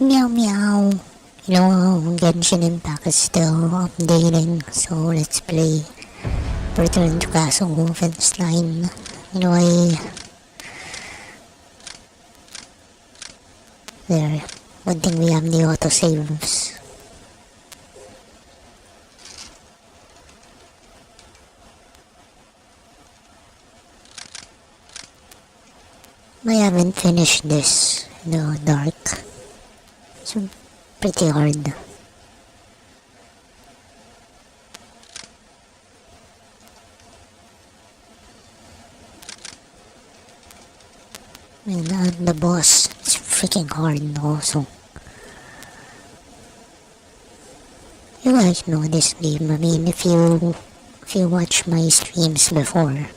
Meow meow. You know, Genshin Impact is still updating, so let's play Return to Castle Wolfenstein. You know, there. One thing we have the autosaves. I haven't finished this, the dark. It's pretty hard. And the boss is freaking hard also. You guys know this game. I mean, if you watch my streams before,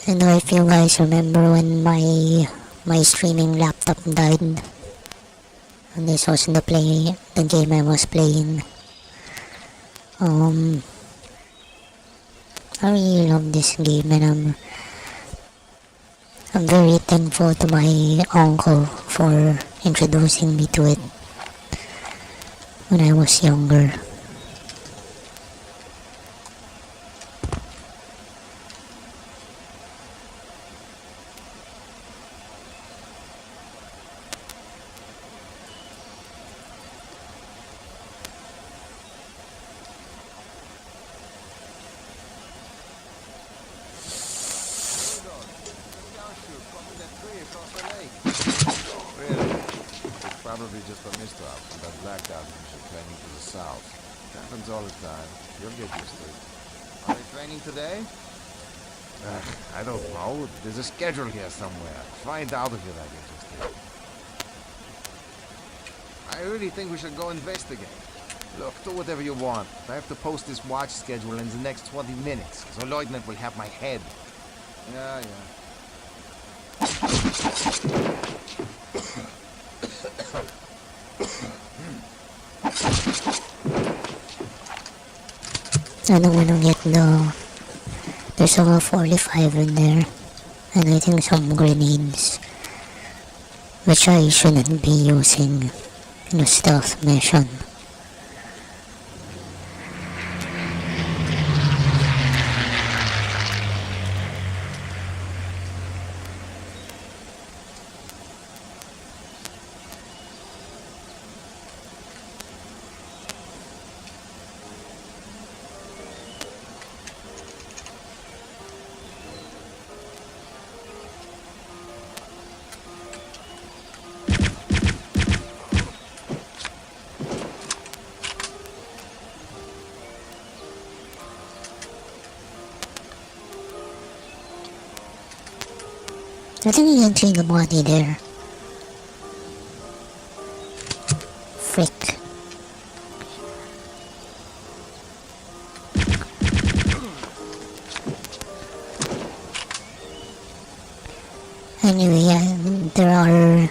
I know if you guys remember when my streaming laptop died, and this was the game I was playing. I really love this game, and I'm very thankful to my uncle for introducing me to it when I was younger. Probably just a mishap from that blackout mission training to the south. It happens all the time. You'll get used to it. Are they training today? I don't know. There's a schedule here somewhere. Find out if you're that interested. I really think we should go investigate. Look, do whatever you want. I have to post this watch schedule in the next 20 minutes, so Lieutenant will have my head. Yeah. I don't want to get there's a 45 in there, and I think some grenades, which I shouldn't be using in a stealth mission. I think you can see the body there. Frick. Anyway, there are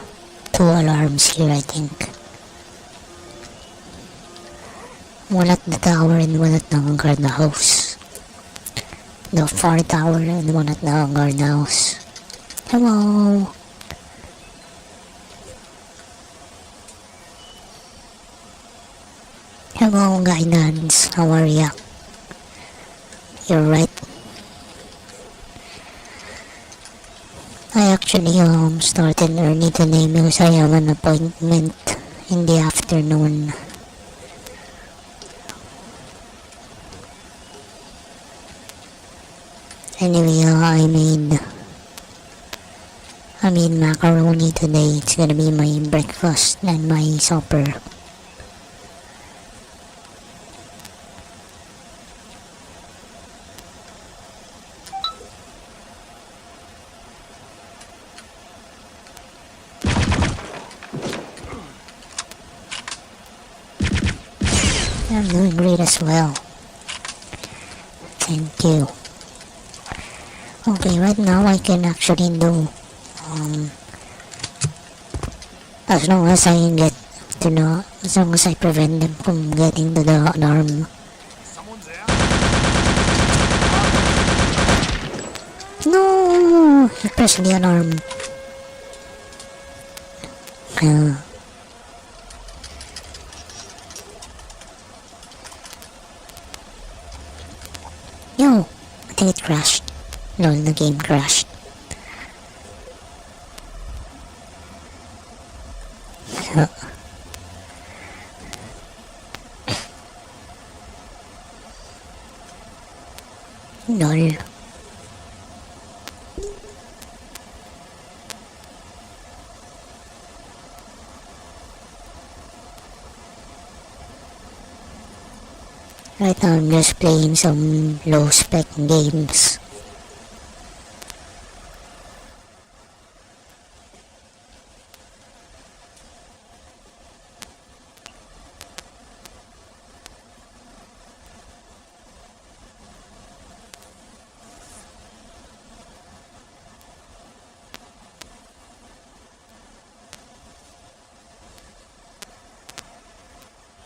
2 alarms here, I think. One at the tower and one at the guard house. The far tower and one at the guard house. Hello. Hello, guidance. How are ya? You're right. I actually started early today because I have an appointment in the afternoon. Anyway, I made macaroni today. It's gonna be my breakfast and my supper. I'm doing great as well. Thank you. Okay, right now I can actually do as long as I get to know, as long as I prevent them from getting to the alarm. Someone's there? No! Oh, you press the alarm. Uh, Yo, I think it crashed. No, the game crashed. Uh, Lol. Right now I'm just playing some low spec games.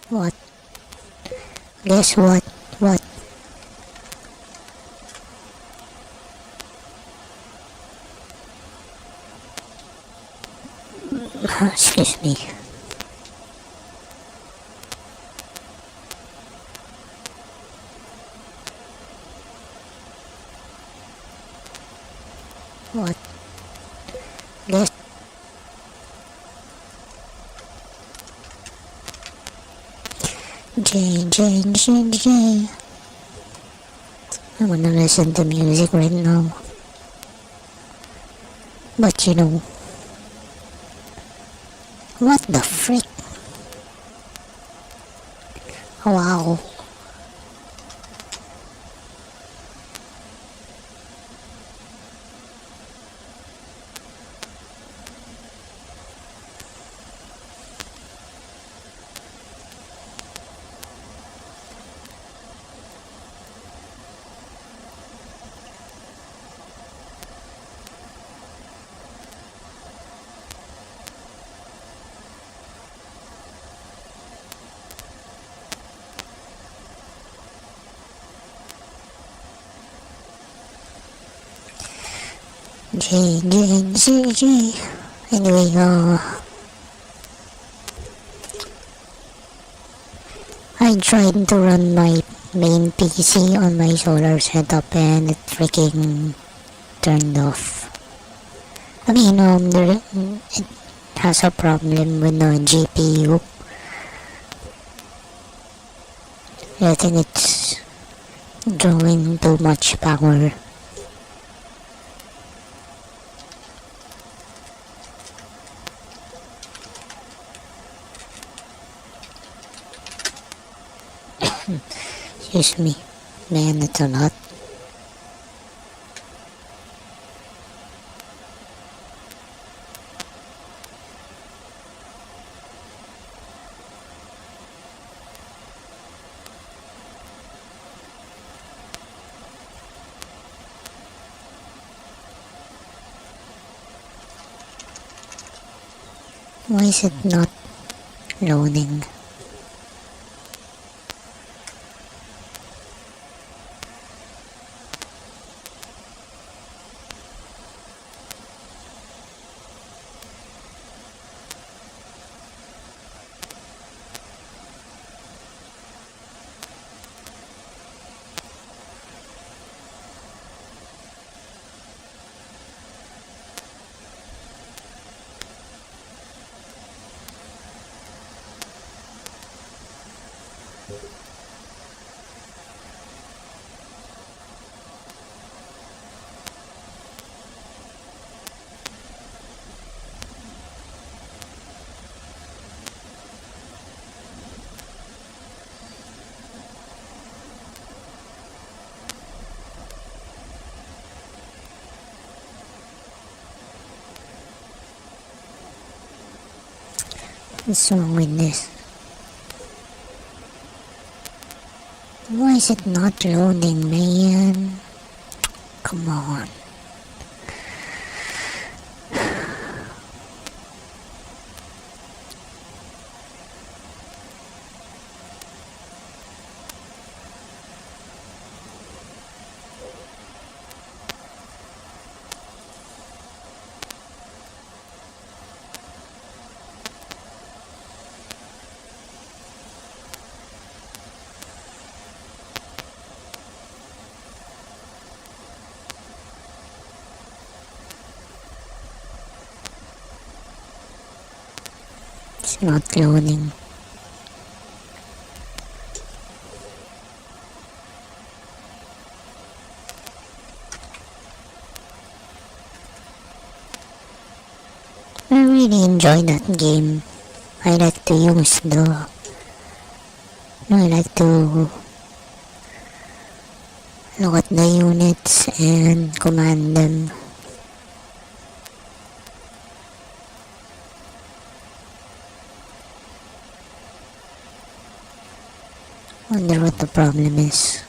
What? Guess what? What? Excuse me. What? Guess. J. I wanna listen to music right now. But you know, what the frick? Wow. J. Anyway, I tried to run my main PC on my solar setup and it freaking turned off. I mean, it has a problem with the GPU. I think it's drawing too much power. Excuse me. Man, that's a lot. Why is it not loading? What's wrong with this? Why is it not loading, man? Come on. not cloning. I really enjoy that game. I like to use I like to look at the units and command them. Wonder what the problem is.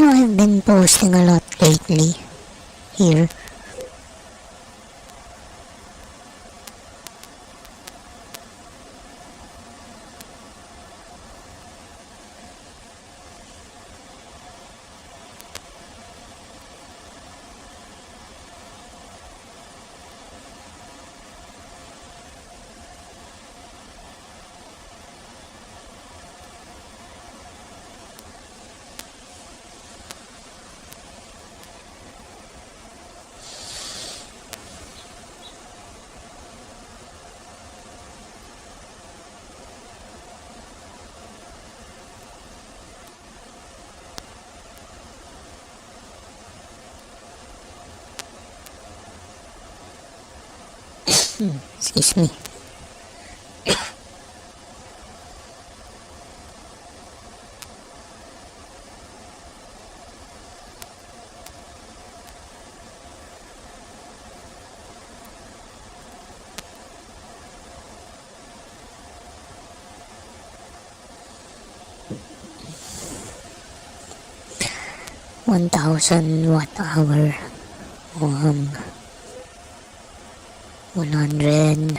I've been posting a lot lately here. Excuse me. $1,000 $100.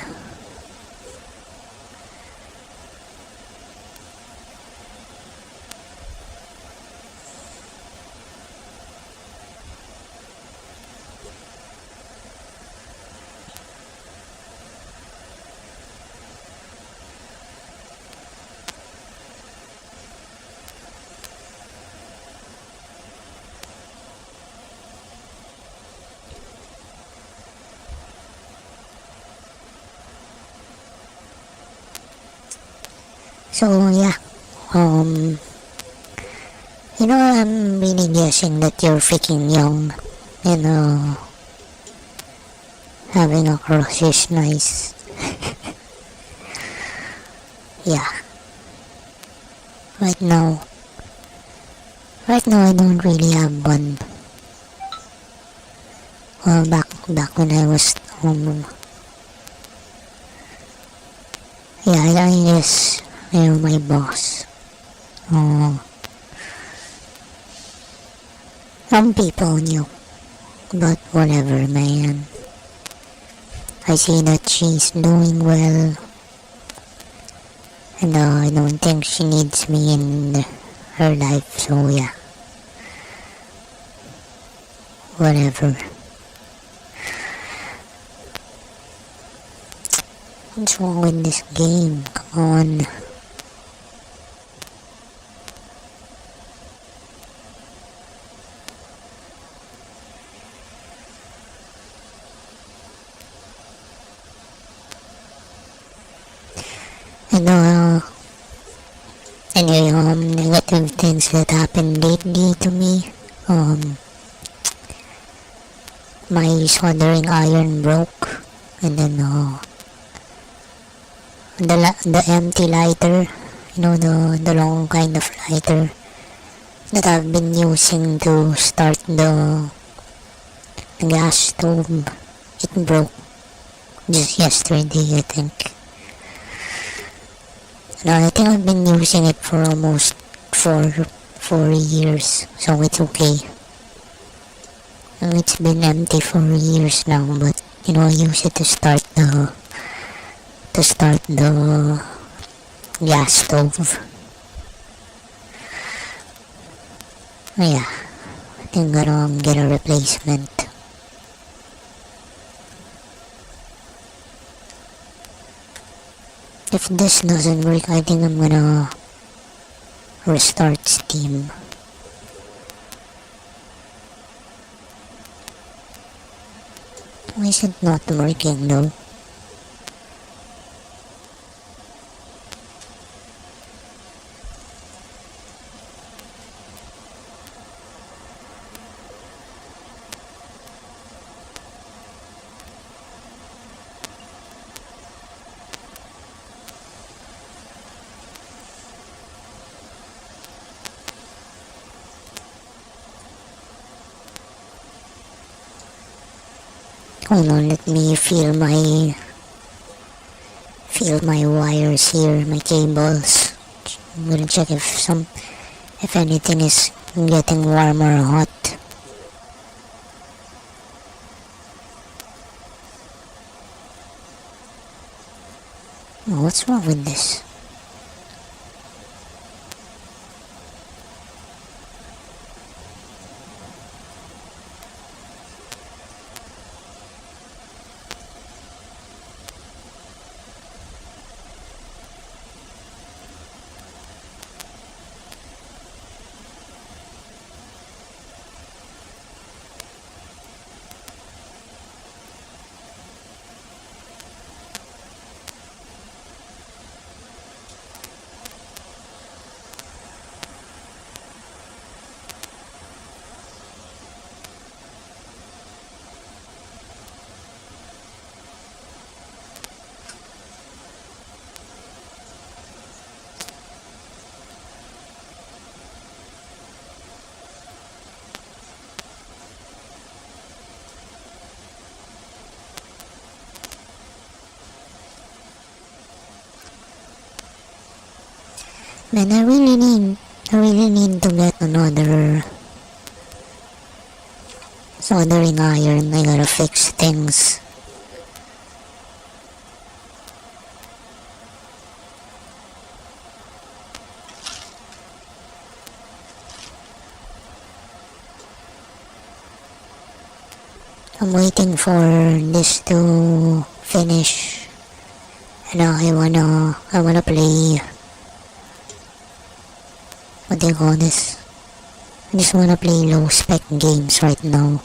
So yeah, I'm really guessing that you're freaking young, having a crush is nice. Yeah. Right now, I don't really have one. Well, back when I was yeah, I guess my boss. Some people knew, but whatever, man. I see that she's doing well, and I don't think she needs me in her life, so yeah. Whatever. What's wrong with this game? Come on. Any negative things that happened lately to me. My soldering iron broke, and then the empty lighter, the long kind of lighter that I've been using to start the the gas stove, it broke just yesterday, I think. And I think I've been using it for almost 4 years, so it's okay. And it's been empty for years now, but I use it to start the gas stove. Yeah, I think I'm gonna get a replacement. If this doesn't work, I think I'm gonna restart Steam. Why is it not working though? Hold on, let me feel my wires here, my cables. I'm gonna check if anything is getting warm or hot. Oh, what's wrong with this? Man, I really need to get another soldering iron. I gotta fix things. I'm waiting for this to finish. And I wanna play. What do you call this? I just wanna play low spec games right now.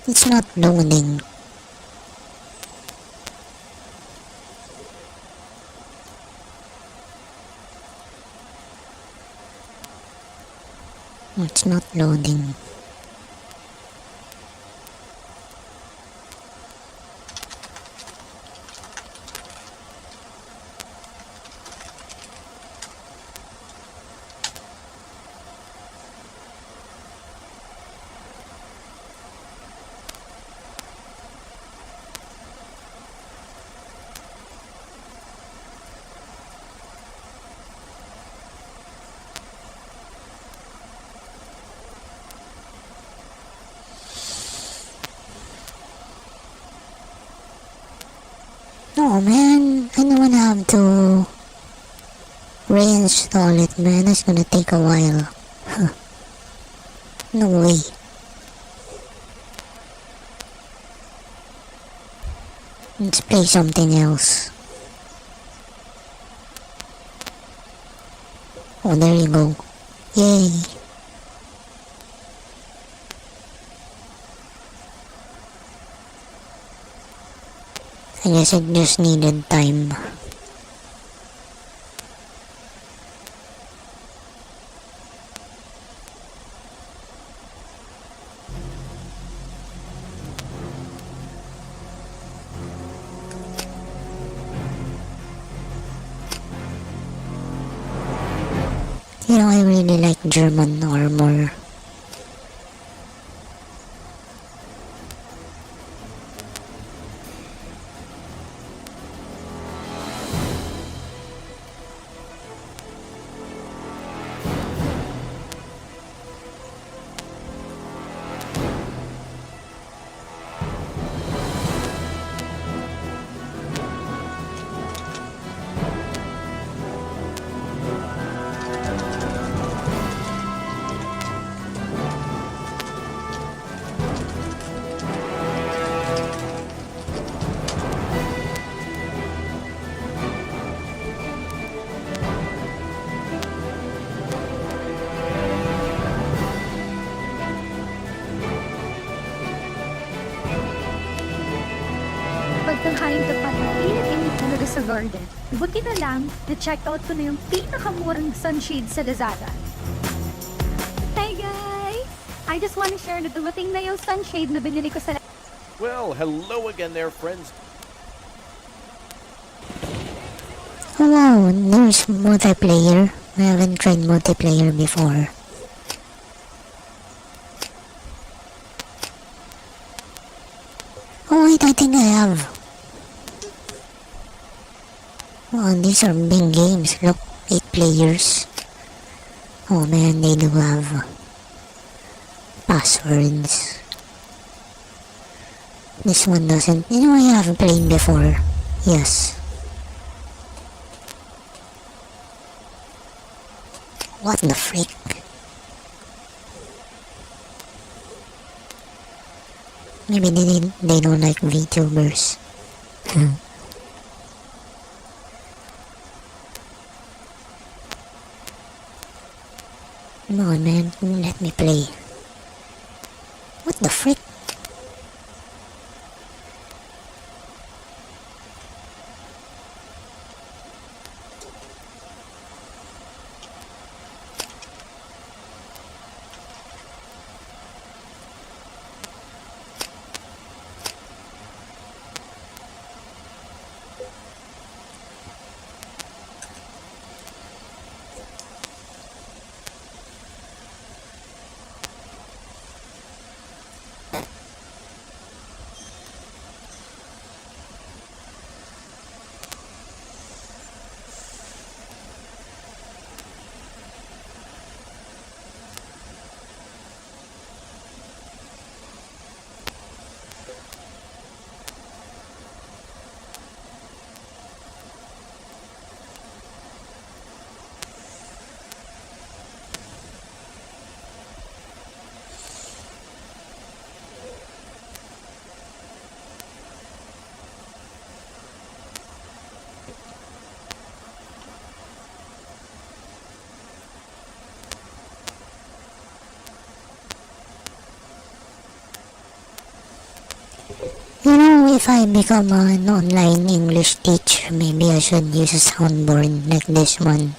It's not loading. It's not loading. Oh man, I don't wanna have to reinstall it, man. That's gonna take a while. Huh. No way. Let's play something else. Oh, there you go. Yay. I guess it just needed time. I really like German armor. Pagtanghaling tapat ng init-init talaga sa garden. Buti na lang, na-check out ko na yung pinakamurang sunshade sa Lazada. Hey guys! I just want to share na dumating na yung sunshade na binili ko sa Well, hello again there, friends. Oh wow, there's multiplayer. I haven't tried multiplayer before. Oh wait, I think I have. Oh, these are big games. Look, 8 players. Oh man, they do have passwords. This one doesn't. You know, I have played before. Yes. What the freak? Maybe they don't like VTubers. Come on, man. Let me play. What the frick? You know, if I become an online English teacher, maybe I should use a soundboard like this one.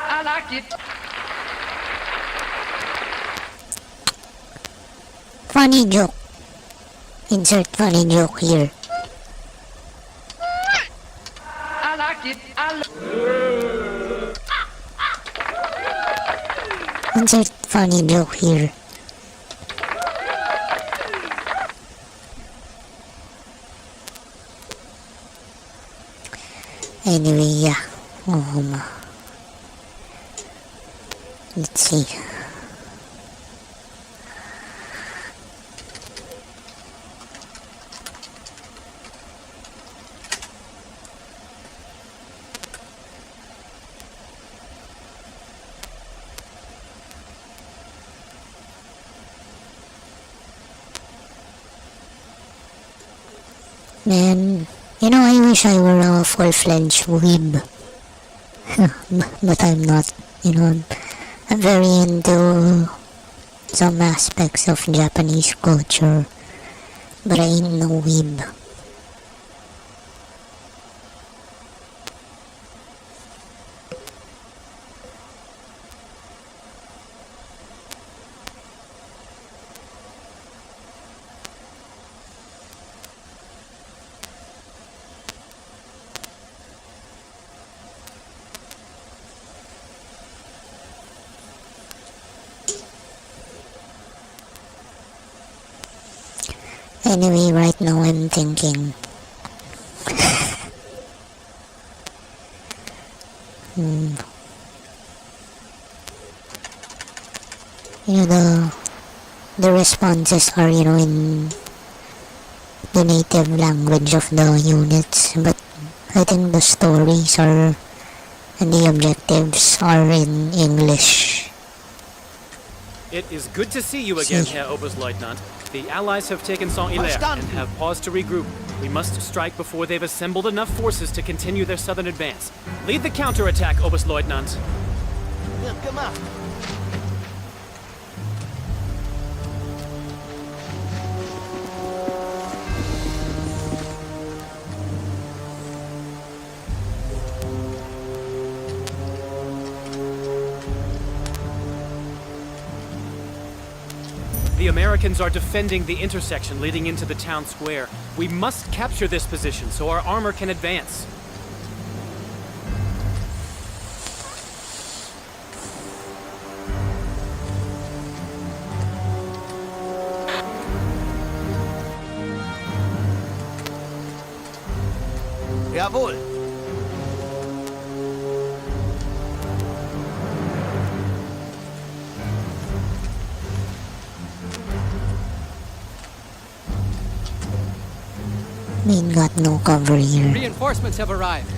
I like it. Funny joke. Insert funny joke here. I like it. Insert funny joke here. Anyway, yeah. Let's see. Man, you know, I wish I were a full-fledged weeb. But I'm not, you know. I'm very into some aspects of Japanese culture, but I ain't no weeb. Anyway, right now I'm thinking, you know, the responses are, in the native language of the units, but I think the stories are and the objectives are in English. It is good to see you again, Herr Oberstleutnant. The Allies have taken Saint-Hilaire and have paused to regroup. We must strike before they've assembled enough forces to continue their southern advance. Lead the counterattack, Oberstleutnant. Wird gemacht. The Americans are defending the intersection leading into the town square. We must capture this position so our armor can advance. Jawohl. Main got no cover here. Reinforcements have arrived.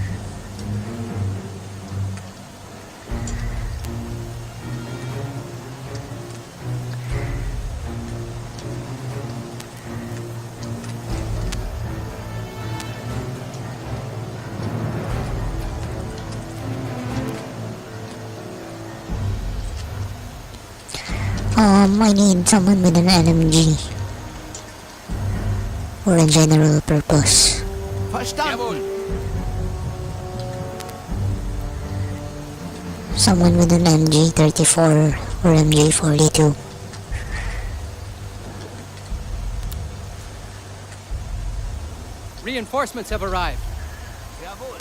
I need someone with an LMG. For a general purpose. Verstanden. Someone with an MG34 or MG42. Reinforcements have arrived. Jawohl.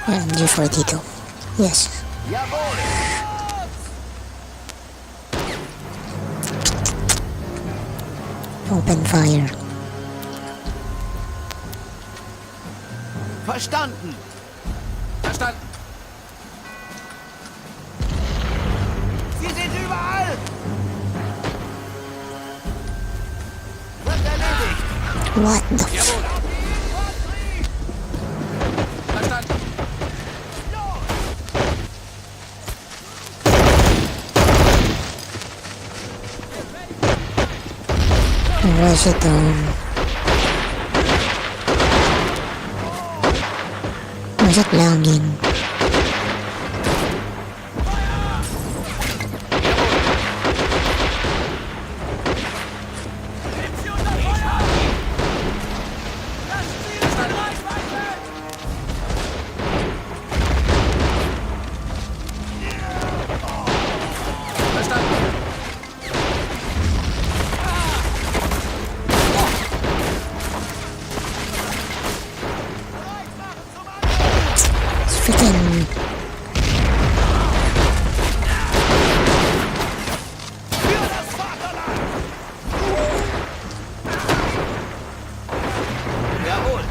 MG42. Yes. Jawohl. Open fire. Verstanden. Verstanden. Sie sind überall. Wird erledigt. What the Jawohl. Verstanden. Was it Was it lagging? Freaking Jawohl.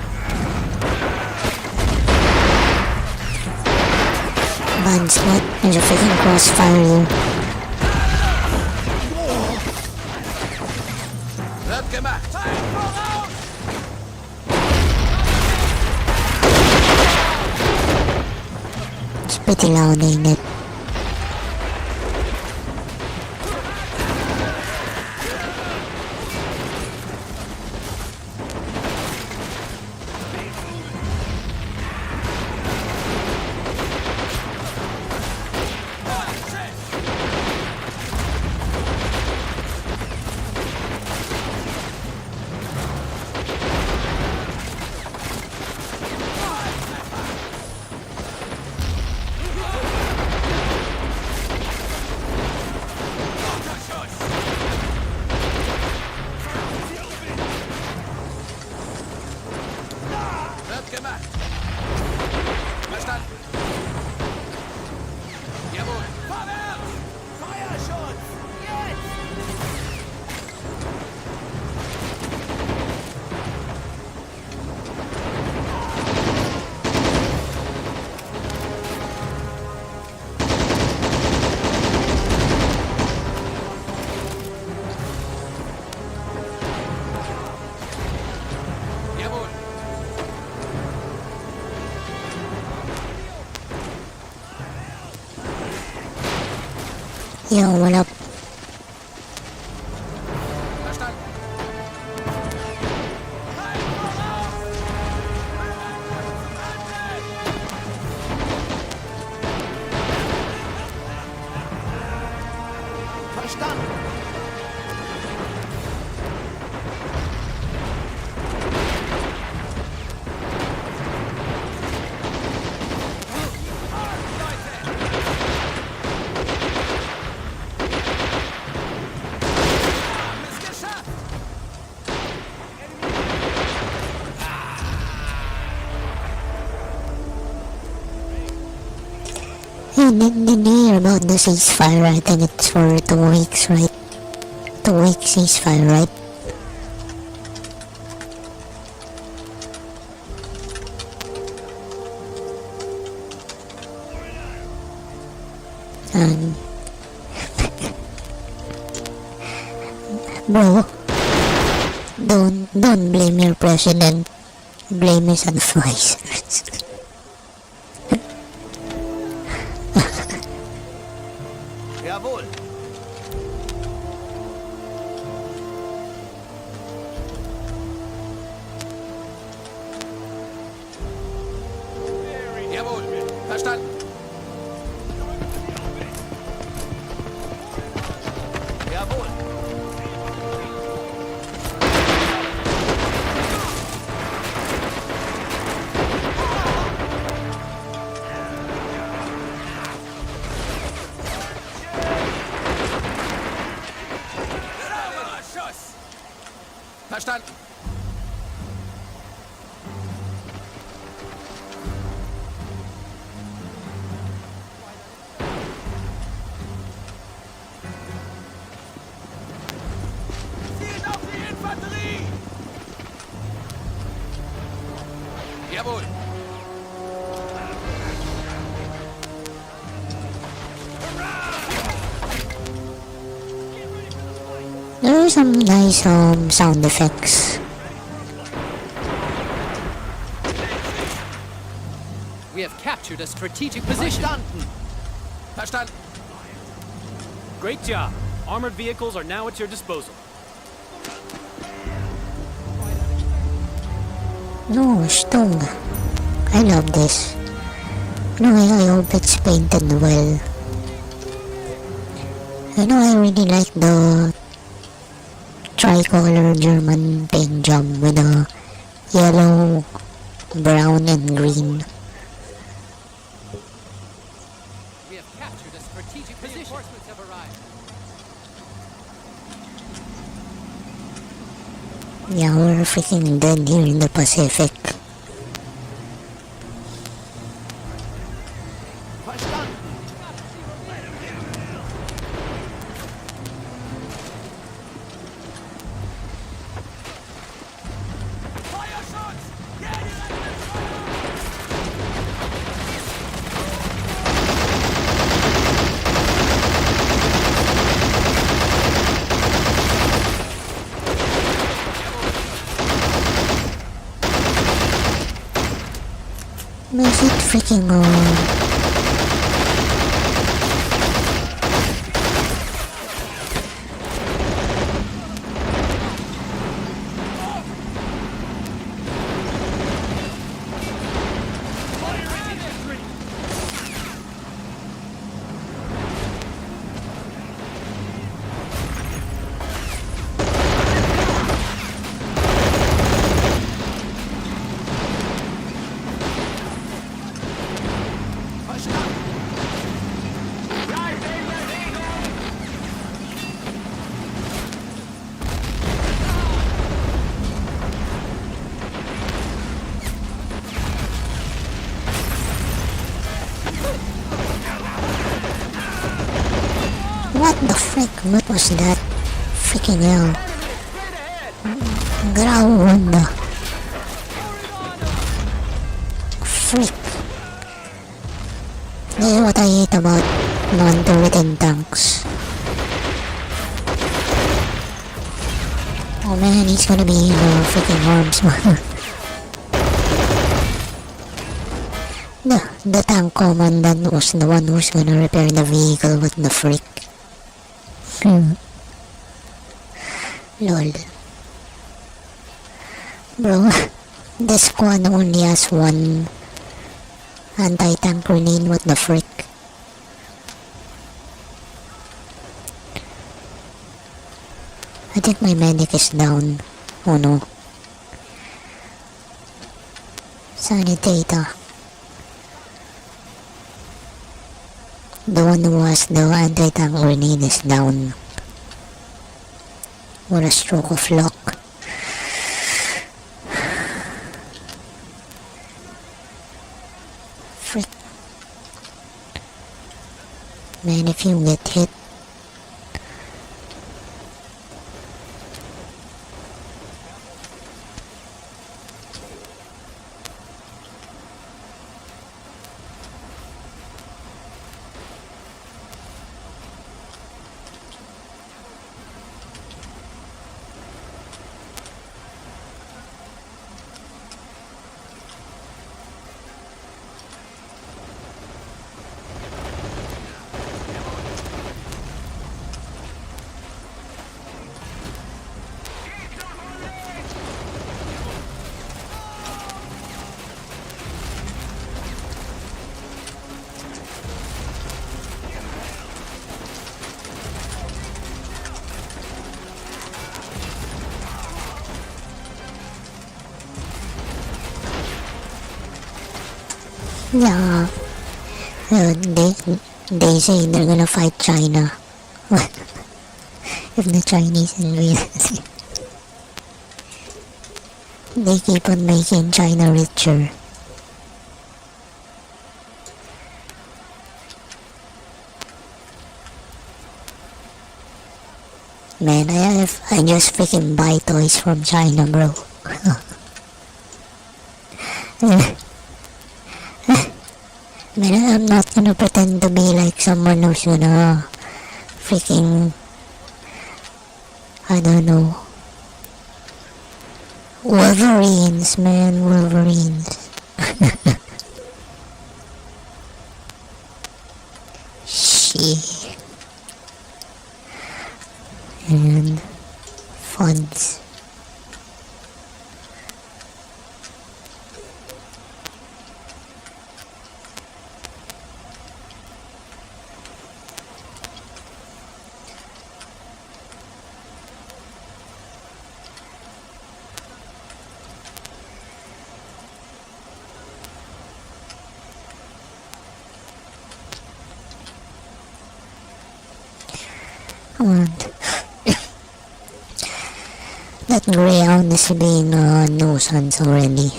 bad spot. There's a freaking crossfire here. Wird gemacht. It's pretty loud, ain't it? Yo, what up? Verstanden. Verstanden. Ist geschafft. Hey, did you hear about the ceasefire? I think it's for 2 weeks, right? 2 week ceasefire, right? And bro, don't blame your president. Blame his advisors. Jawohl. Jawohl. Verstanden. Jawohl. Schuss. Verstanden. Zielt auf die Infanterie! Jawohl! There are some nice sound effects. We have captured a strategic position. Verstanden! Verstanden! Great job. Armored vehicles are now at your disposal. No, Stung. I love this. No, I hope it's painted well. You know, I really like the tricolor German paint job with the yellow, brown, and green. We have captured a strategic position. Reinforcements have arrived. Yeah, we're freaking dead here in the Pacific. Verstanden! Feuerschutz! Is it freaking What the frick? What was that? Freaking hell. Ground. Frick. This is what I hate about non-turreted tanks. Oh man, he's gonna be freaking arms, man. The tank commandant was the one who's gonna repair the vehicle. What the frick? Lol. Bro, this squad only has one anti-tank grenade. What the frick? I think my medic is down. Oh no. Sanitator. The one who has the anti-tank grenade is down. What a stroke of luck. Frick. Man, if you get hit, yeah. They say they're gonna fight China. If the Chinese invade us. They keep on making China richer. Man, I just freaking buy toys from China, bro. Man, I'm not gonna pretend to be like someone who's gonna freaking, I don't know, Wolverines, man, Wolverines. Shit. And funds. And that greyhound is being a nuisance already.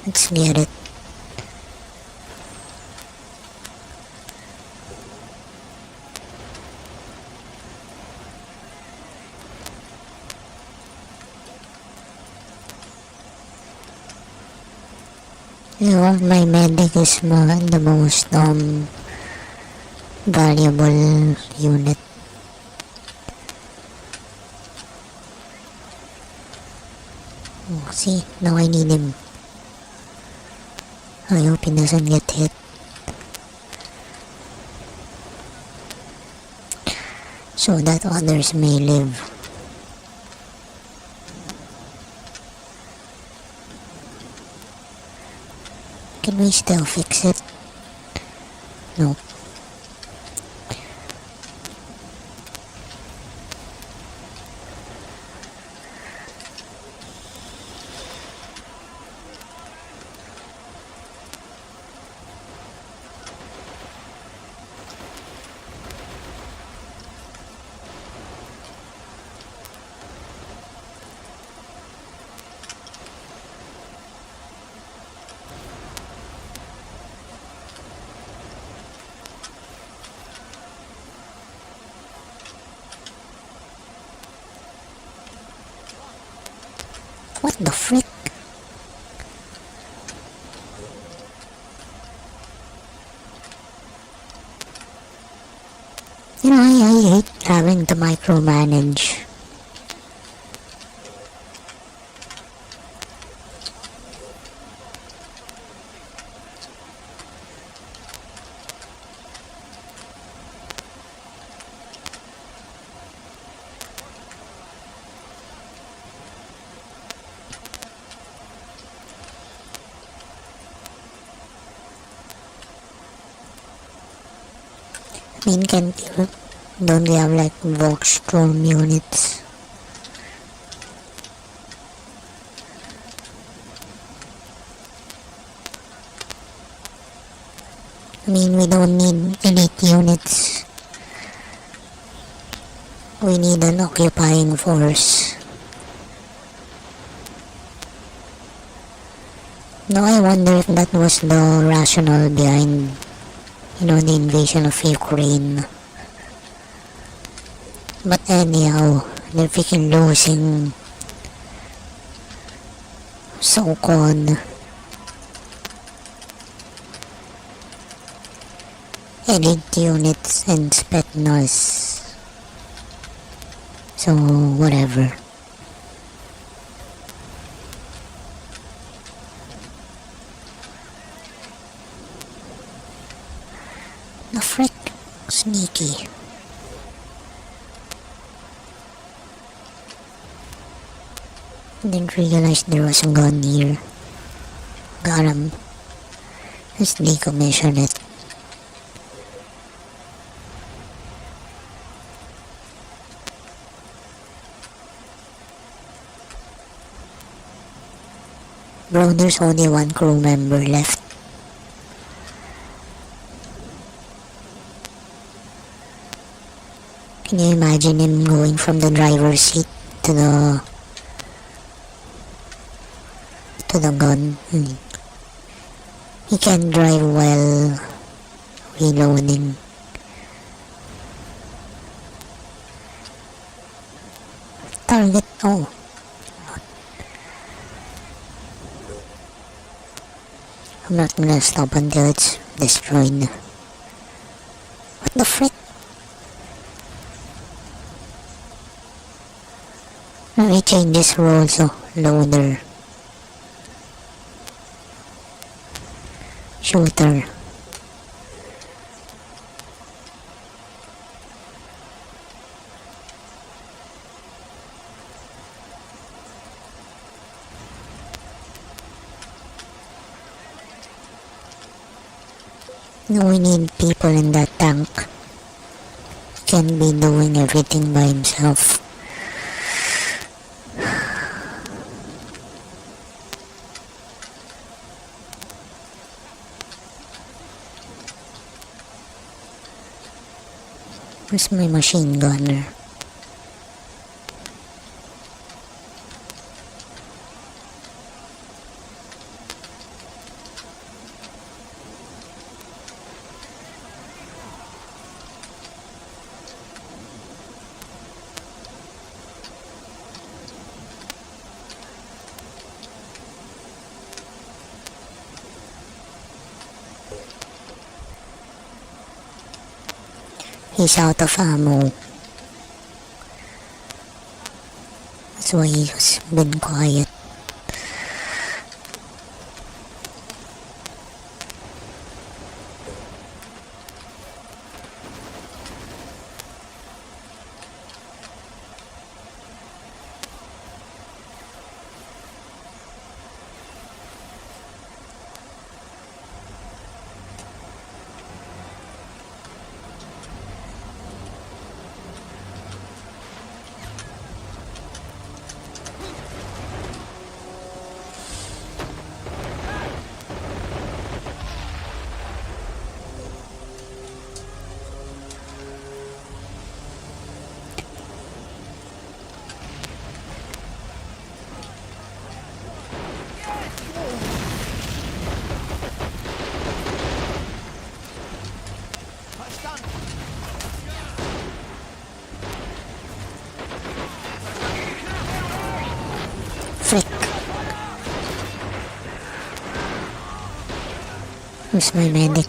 Let's get it. You know, my medic is the most valuable unit. Oh, see, now I need him. I hope he doesn't get hit. So that others may live. Can we still fix it? No. What the frick? You know, I hate having to micromanage. I mean, don't we have like Volkssturm units? I mean, we don't need elite units. We need an occupying force. No, I wonder if that was the rationale behind, the invasion of Ukraine. But anyhow, they're freaking losing so-called elite units and Spetsnaz. So, whatever. The frick? Sneaky. Didn't realize there was a gun here. Got him. Let's decommission it. Bro, there's only one crew member left. Can you imagine him going from the driver's seat to the gun? He can drive while reloading. Target, oh. I'm not gonna stop until it's destroyed. What the frick? Let me change this role so loader. Shooter. No, we need people in that tank. He can't be doing everything by himself. Where's my machine gunner? He's out of ammo. That's why he's been quiet. Frick. Where's my medic?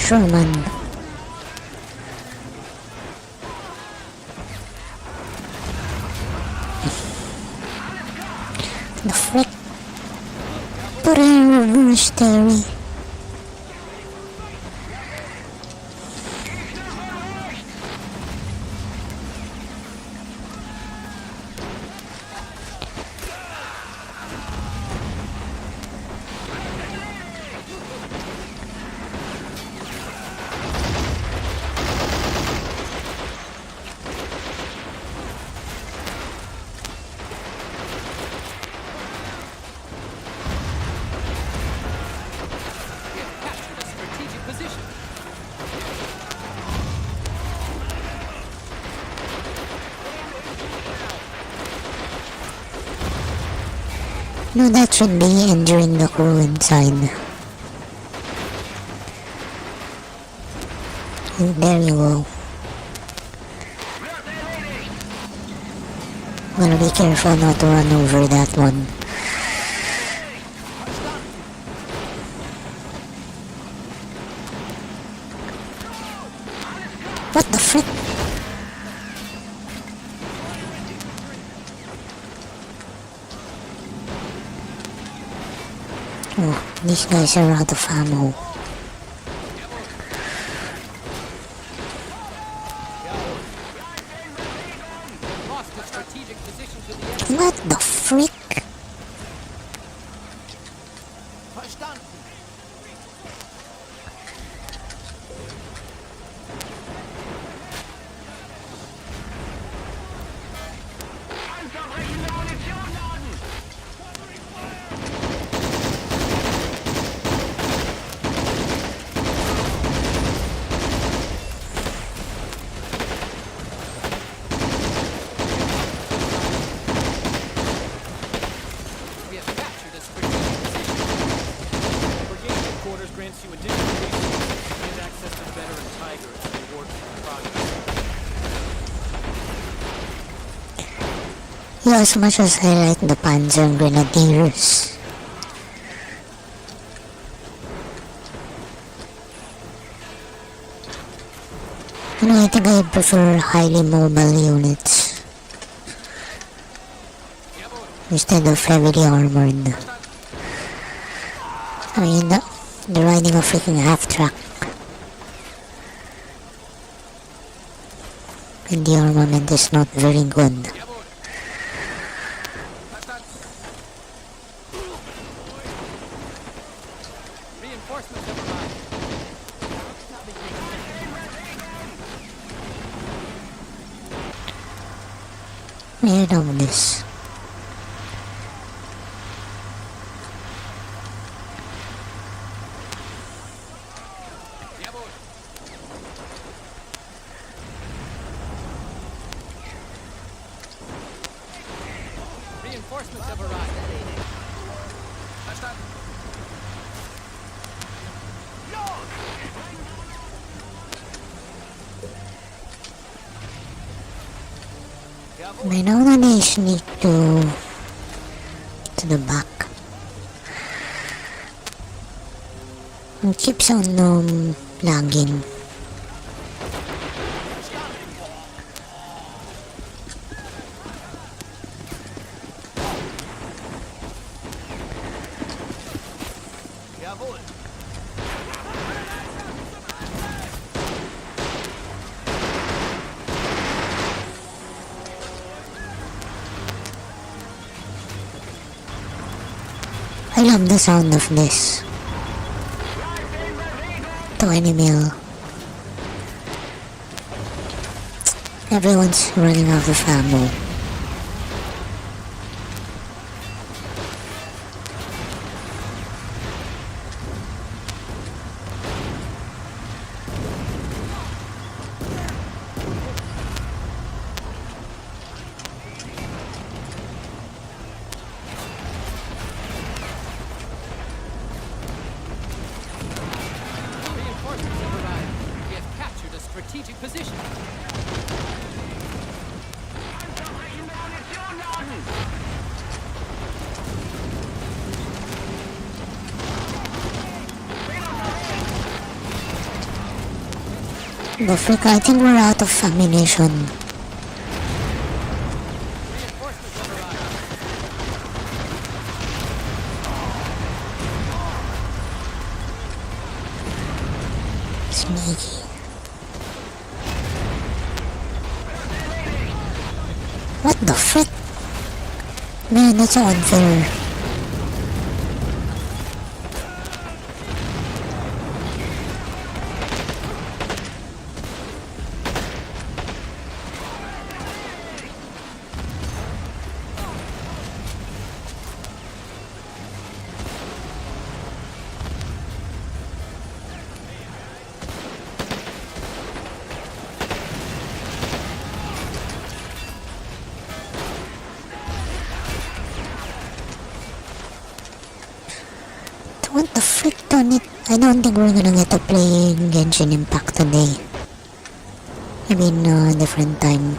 Sherman. The frick? Put it in reverse, Terry. We have captured a strategic position. No, that should be injuring the crew inside. There you go. Gotta be careful not to run over that one. What the frick? Oh, these guys are out of ammo. Lost a strategic position to the enemy. What the frick? Verstanden. We have captured a strategic position. Brigade headquarters grants you additional resources and access to the veteran Tiger as a reward for your progress. Yeah, as much as I like the Panzer Grenadiers, I think I prefer highly mobile units instead of heavily armored. I mean, they're riding a freaking half-track, and the armament is not very good. Reinforcements have arrived. I love this. Jawohl. Reinforcements have arrived. Verstanden. I know that I sneak to the back. It keeps on lagging. Jawohl. I love the sound of this. 20 mil. Everyone's running out of ammo. Reinforcements have arrived. We have captured a strategic position. The frick, I think we're out of ammunition. Reinforcements have arrived. Sneaky. What the frick? Man, that's so unfair. What the frick, don't it? I don't think we're gonna get to play Genshin Impact today. I mean, different time.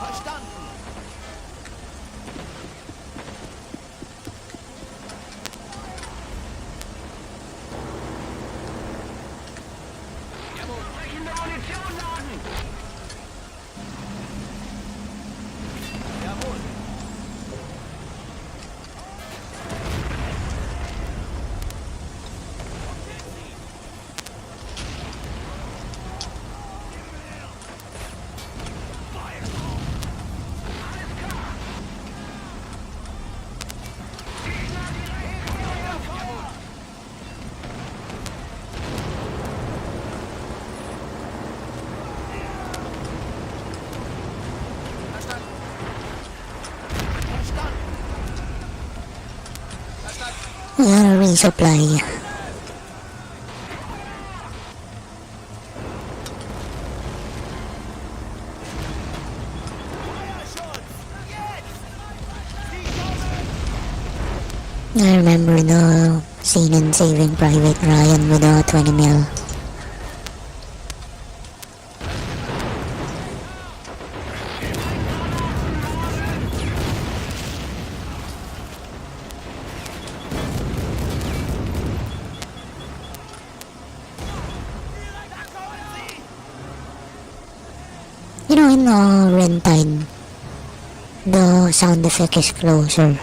Verstanden. Jawohl. We gotta resupply. I remember the scene in Saving Private Ryan with the 20 mil. You know, in Rentine, the sound effect is closer.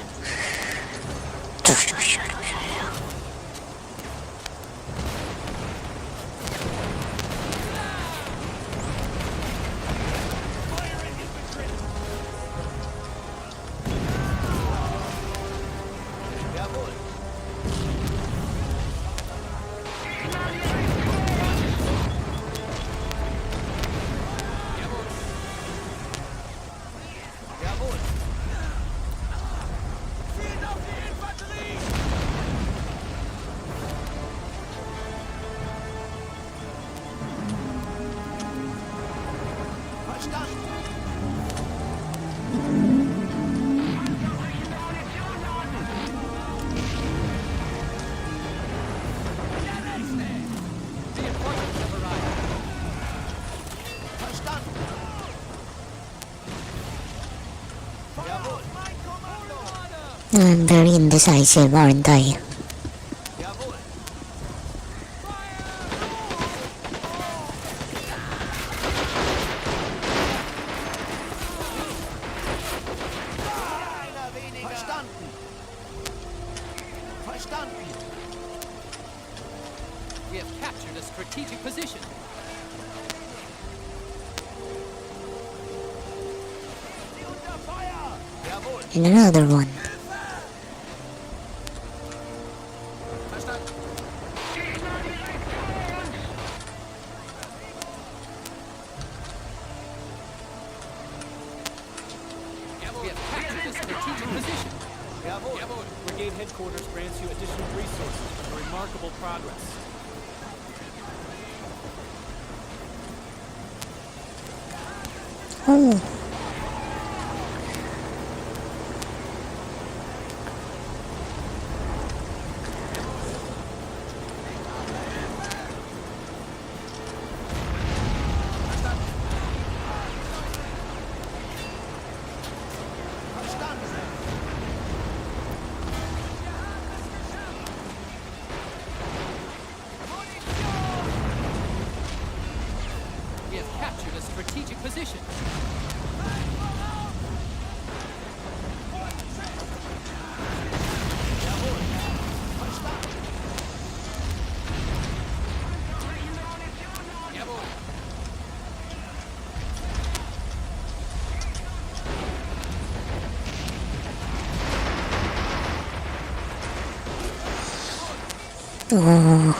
Jawohl. Jawohl. Zielt auf die Infanterie! Verstanden. Reinforcements have arrived. Verstanden. Jawohl. Mein Kommando. I'm very indecisive, aren't I? Jawohl. Einer weniger. Verstanden. Verstanden. We have captured a strategic position. Sie unter Feuer. Jawohl. And another one. Verstanden. We have captured a strategic position. Jawohl. Brigade headquarters grants you additional resources for your remarkable progress. Oh, Verstanden. Munition. position. Jawohl.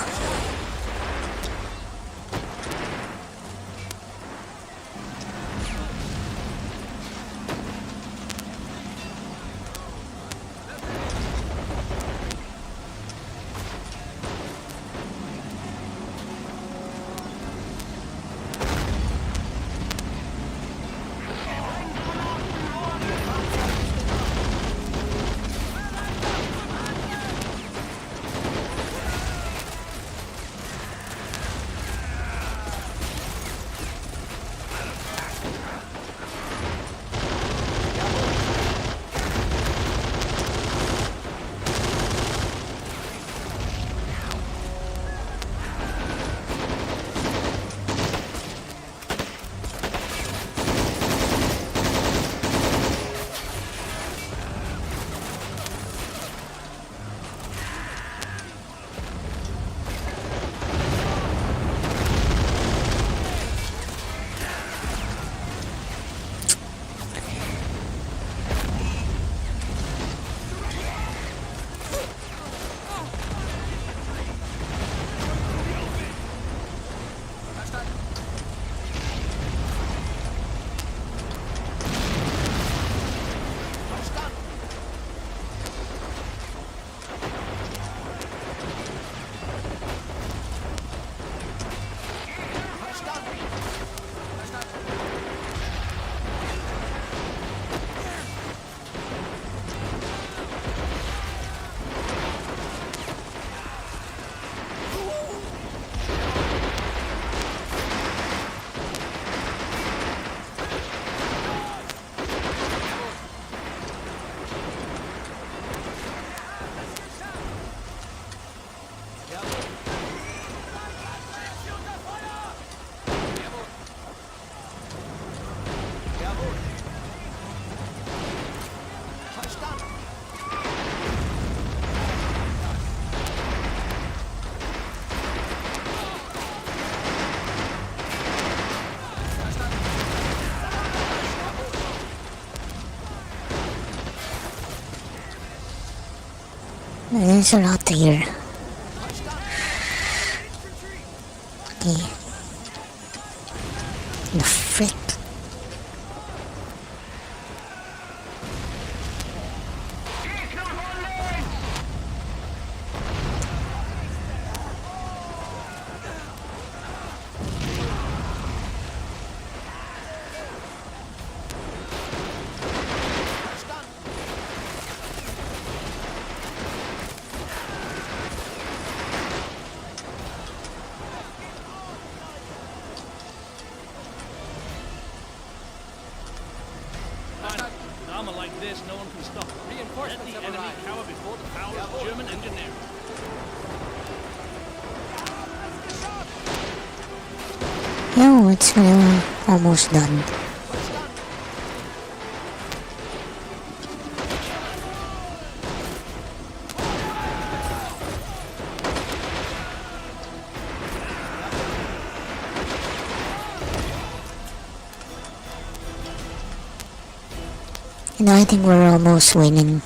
Oh, there's a lot here. Okay. The frick? Armor like this, no one can stop. Reinforcements Let the have enemy arrived. cower before the power of German engineering. Yo, it's almost done. I think we're almost winning.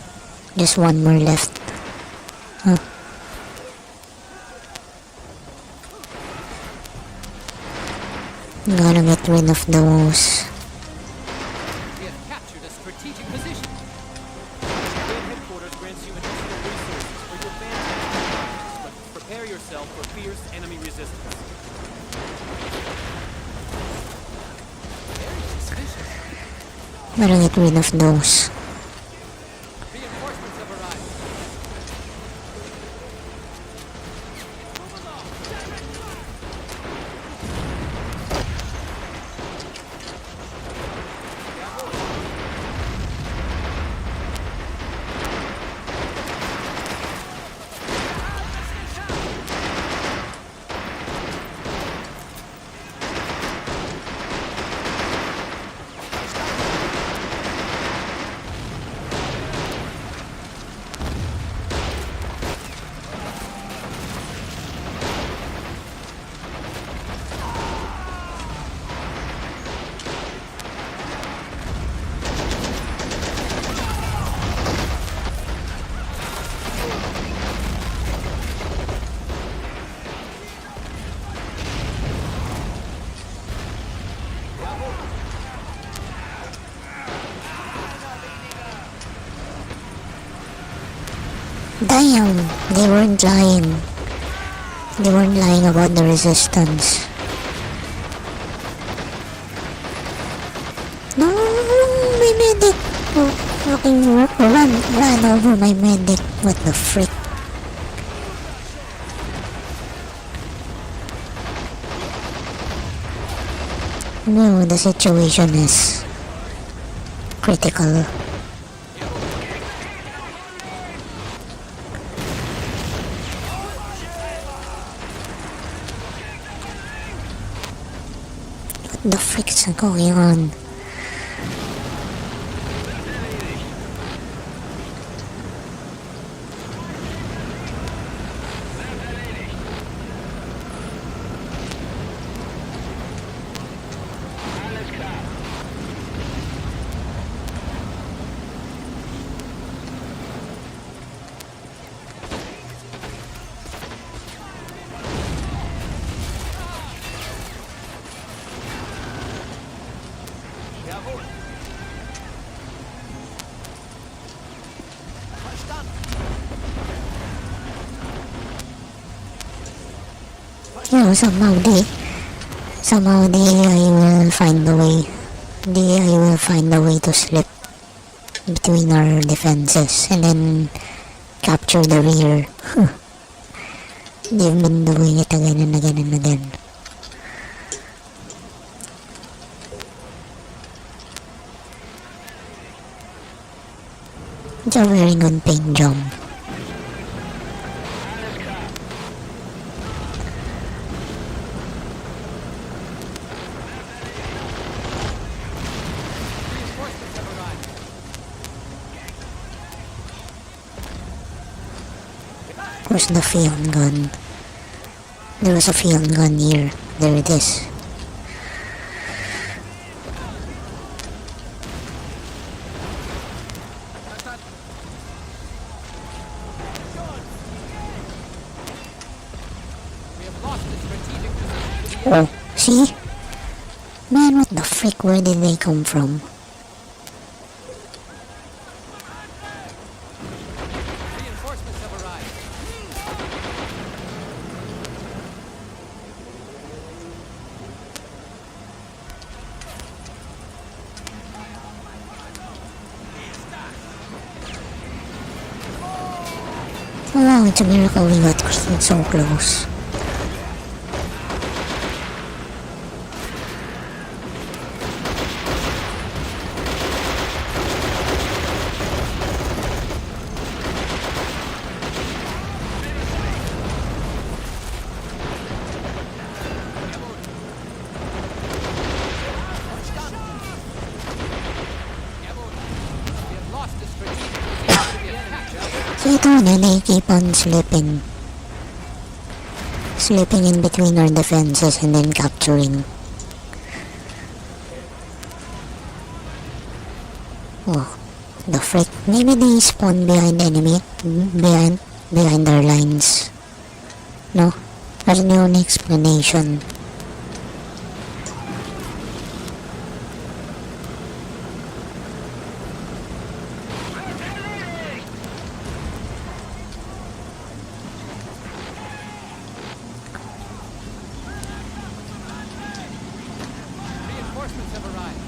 Just one more left. Huh. Gotta get rid of those. We have captured a strategic position. Brigade headquarters grants you additional resources for your family, but prepare yourself for fierce enemy resistance. Very suspicious. Gotta get rid of those. Reinforcements have arrived. Damn, they weren't lying. They weren't lying about the resistance. No, my medic! Oh, fucking ran over my medic. What the frick? No, the situation is critical. What the frick's going on? Jawohl. Verstanden. You know, somehow the AI will find a way. The AI will find a way to slip between our defenses and then capture the rear. They've been doing it again and again and again. It's a very good paint job. Reinforcements have arrived. Where's the field gun? There was a field gun here. There it is. We have lost the strategic position. Oh, see? Man, what the frick? Where did they come from? Reinforcements have arrived. Oh wow, it's a miracle we got so close. We have lost the strategic position. We have captured. So ito na, they keep on slipping. Slipping in between our defenses and then capturing. Oh, the frick. Maybe they spawn behind enemy. Behind our lines. No? There's no explanation. Reinforcements have arrived.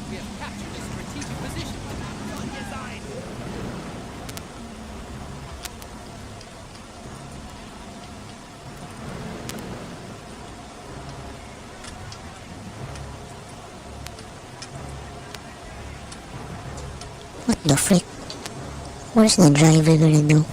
We have captured a strategic position. What the frick? What's the driver gonna do?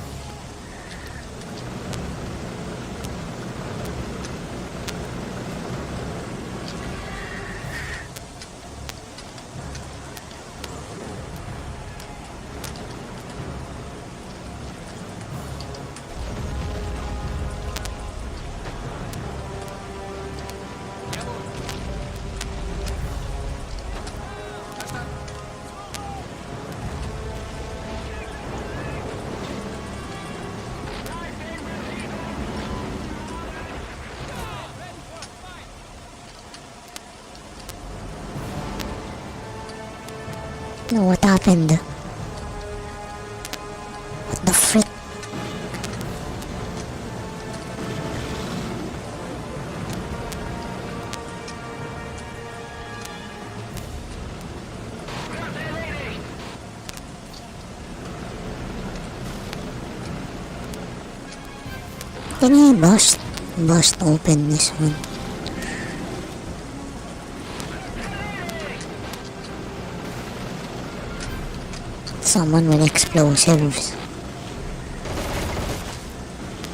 No, what happened? What Can I bust open this one? Someone with explosives.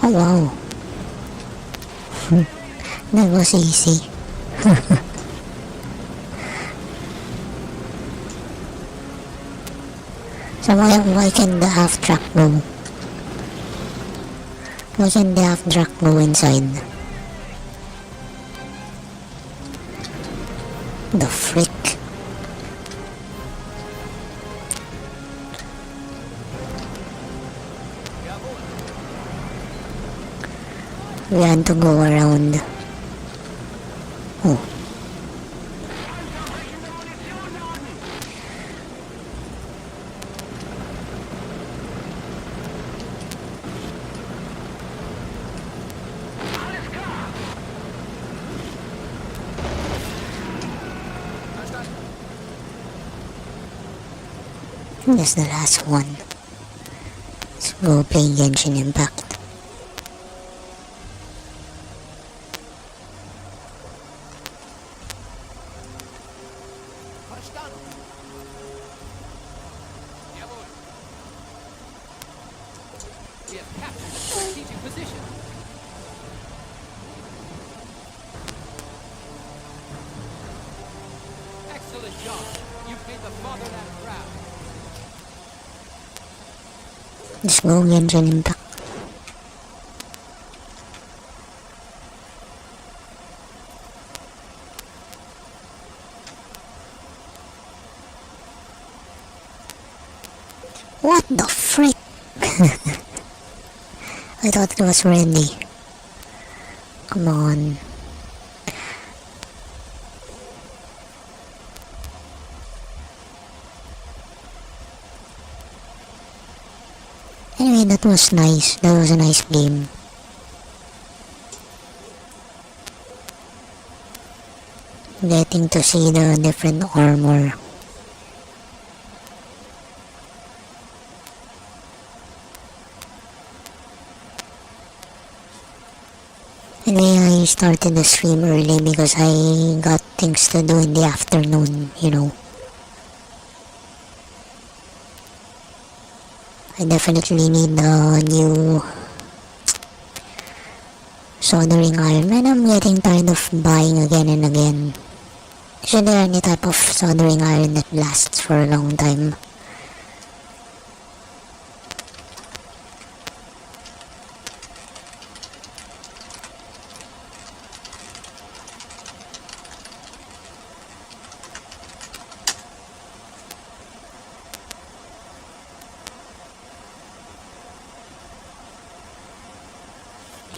Oh wow. That was easy. So why can the half truck go? Why can the half truck go inside? The frick? We had to go around. Oh. That's the last one. Let's go play Genshin Impact. Verstanden. Jawohl. We have captured a strategic position. Excellent job. You've made the fatherland proud. Let's go Genshin Impact. What the frick? I thought it was ready. Come on. Anyway, that was nice. That was a nice game. Getting to see the different armor. Anyway, I started the stream early because I got things to do in the afternoon, you know. I definitely need a new soldering iron, and I'm getting tired of buying again and again. Is there any type of soldering iron that lasts for a long time?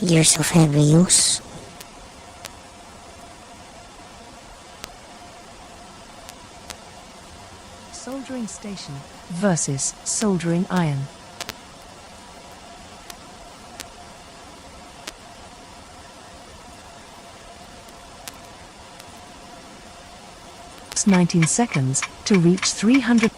Years of heavy use. Soldering station versus soldering iron. It's 19 seconds to reach 300.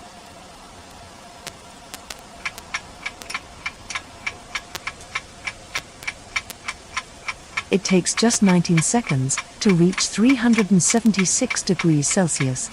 It takes just 19 seconds to reach 376 degrees Celsius.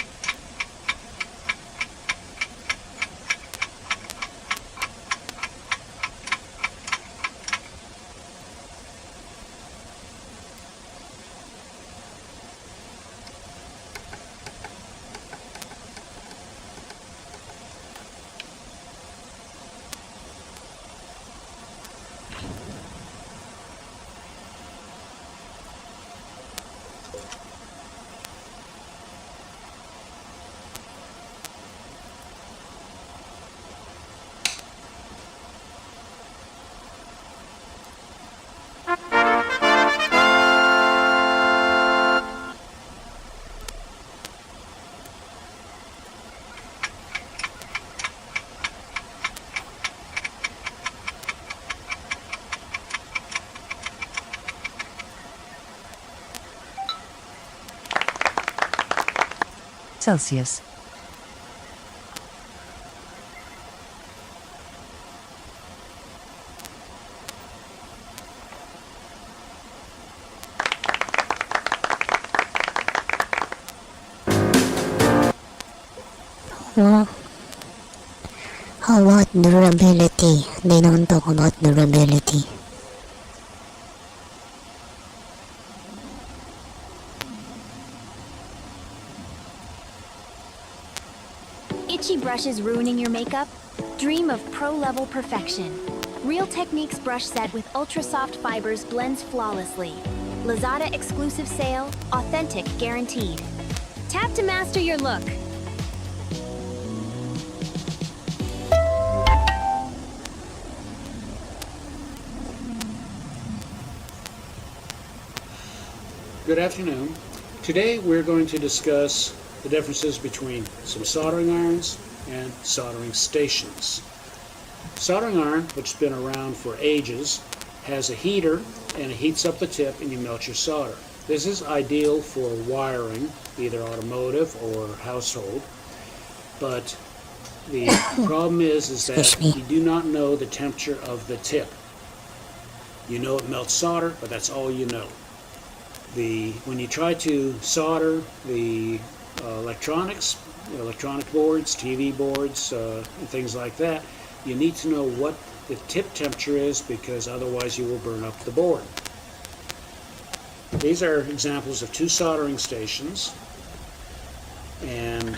Celsius. Well, how about durability? They don't talk about durability. Itchy brushes ruining your makeup? Dream of pro-level perfection. Real Techniques brush set with ultra-soft fibers blends flawlessly. Lazada exclusive sale, authentic guaranteed. Tap to master your look. Good afternoon. Today we're going to discuss the differences between some soldering irons and soldering stations. Soldering iron, which has been around for ages, has a heater and it heats up the tip and you melt your solder. This is ideal for wiring, either automotive or household, but the problem is that you do not know the temperature of the tip. You know it melts solder, but that's all you know. When you try to solder the electronics, electronic boards, TV boards, and things like that, you need to know what the tip temperature is, because otherwise you will burn up the board. These are examples of two soldering stations, and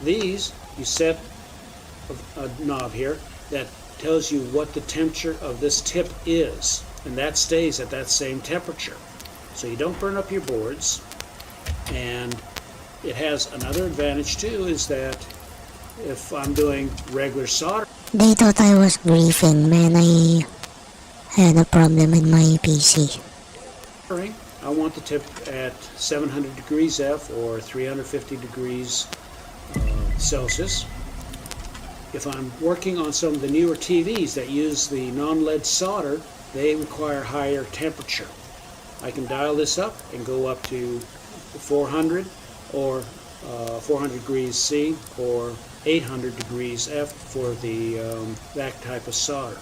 these, you set a knob here that tells you what the temperature of this tip is, and that stays at that same temperature. So you don't burn up your boards. And it has another advantage too, is that if I'm doing regular solder, They thought I was griefing when I had a problem with my PC. I want the tip at 700 degrees F or 350 degrees Celsius. If I'm working on some of the newer TVs that use the non-lead solder, they require higher temperature. I can dial this up and go up to 400 or 400 degrees C or 800 degrees F for that type of solder.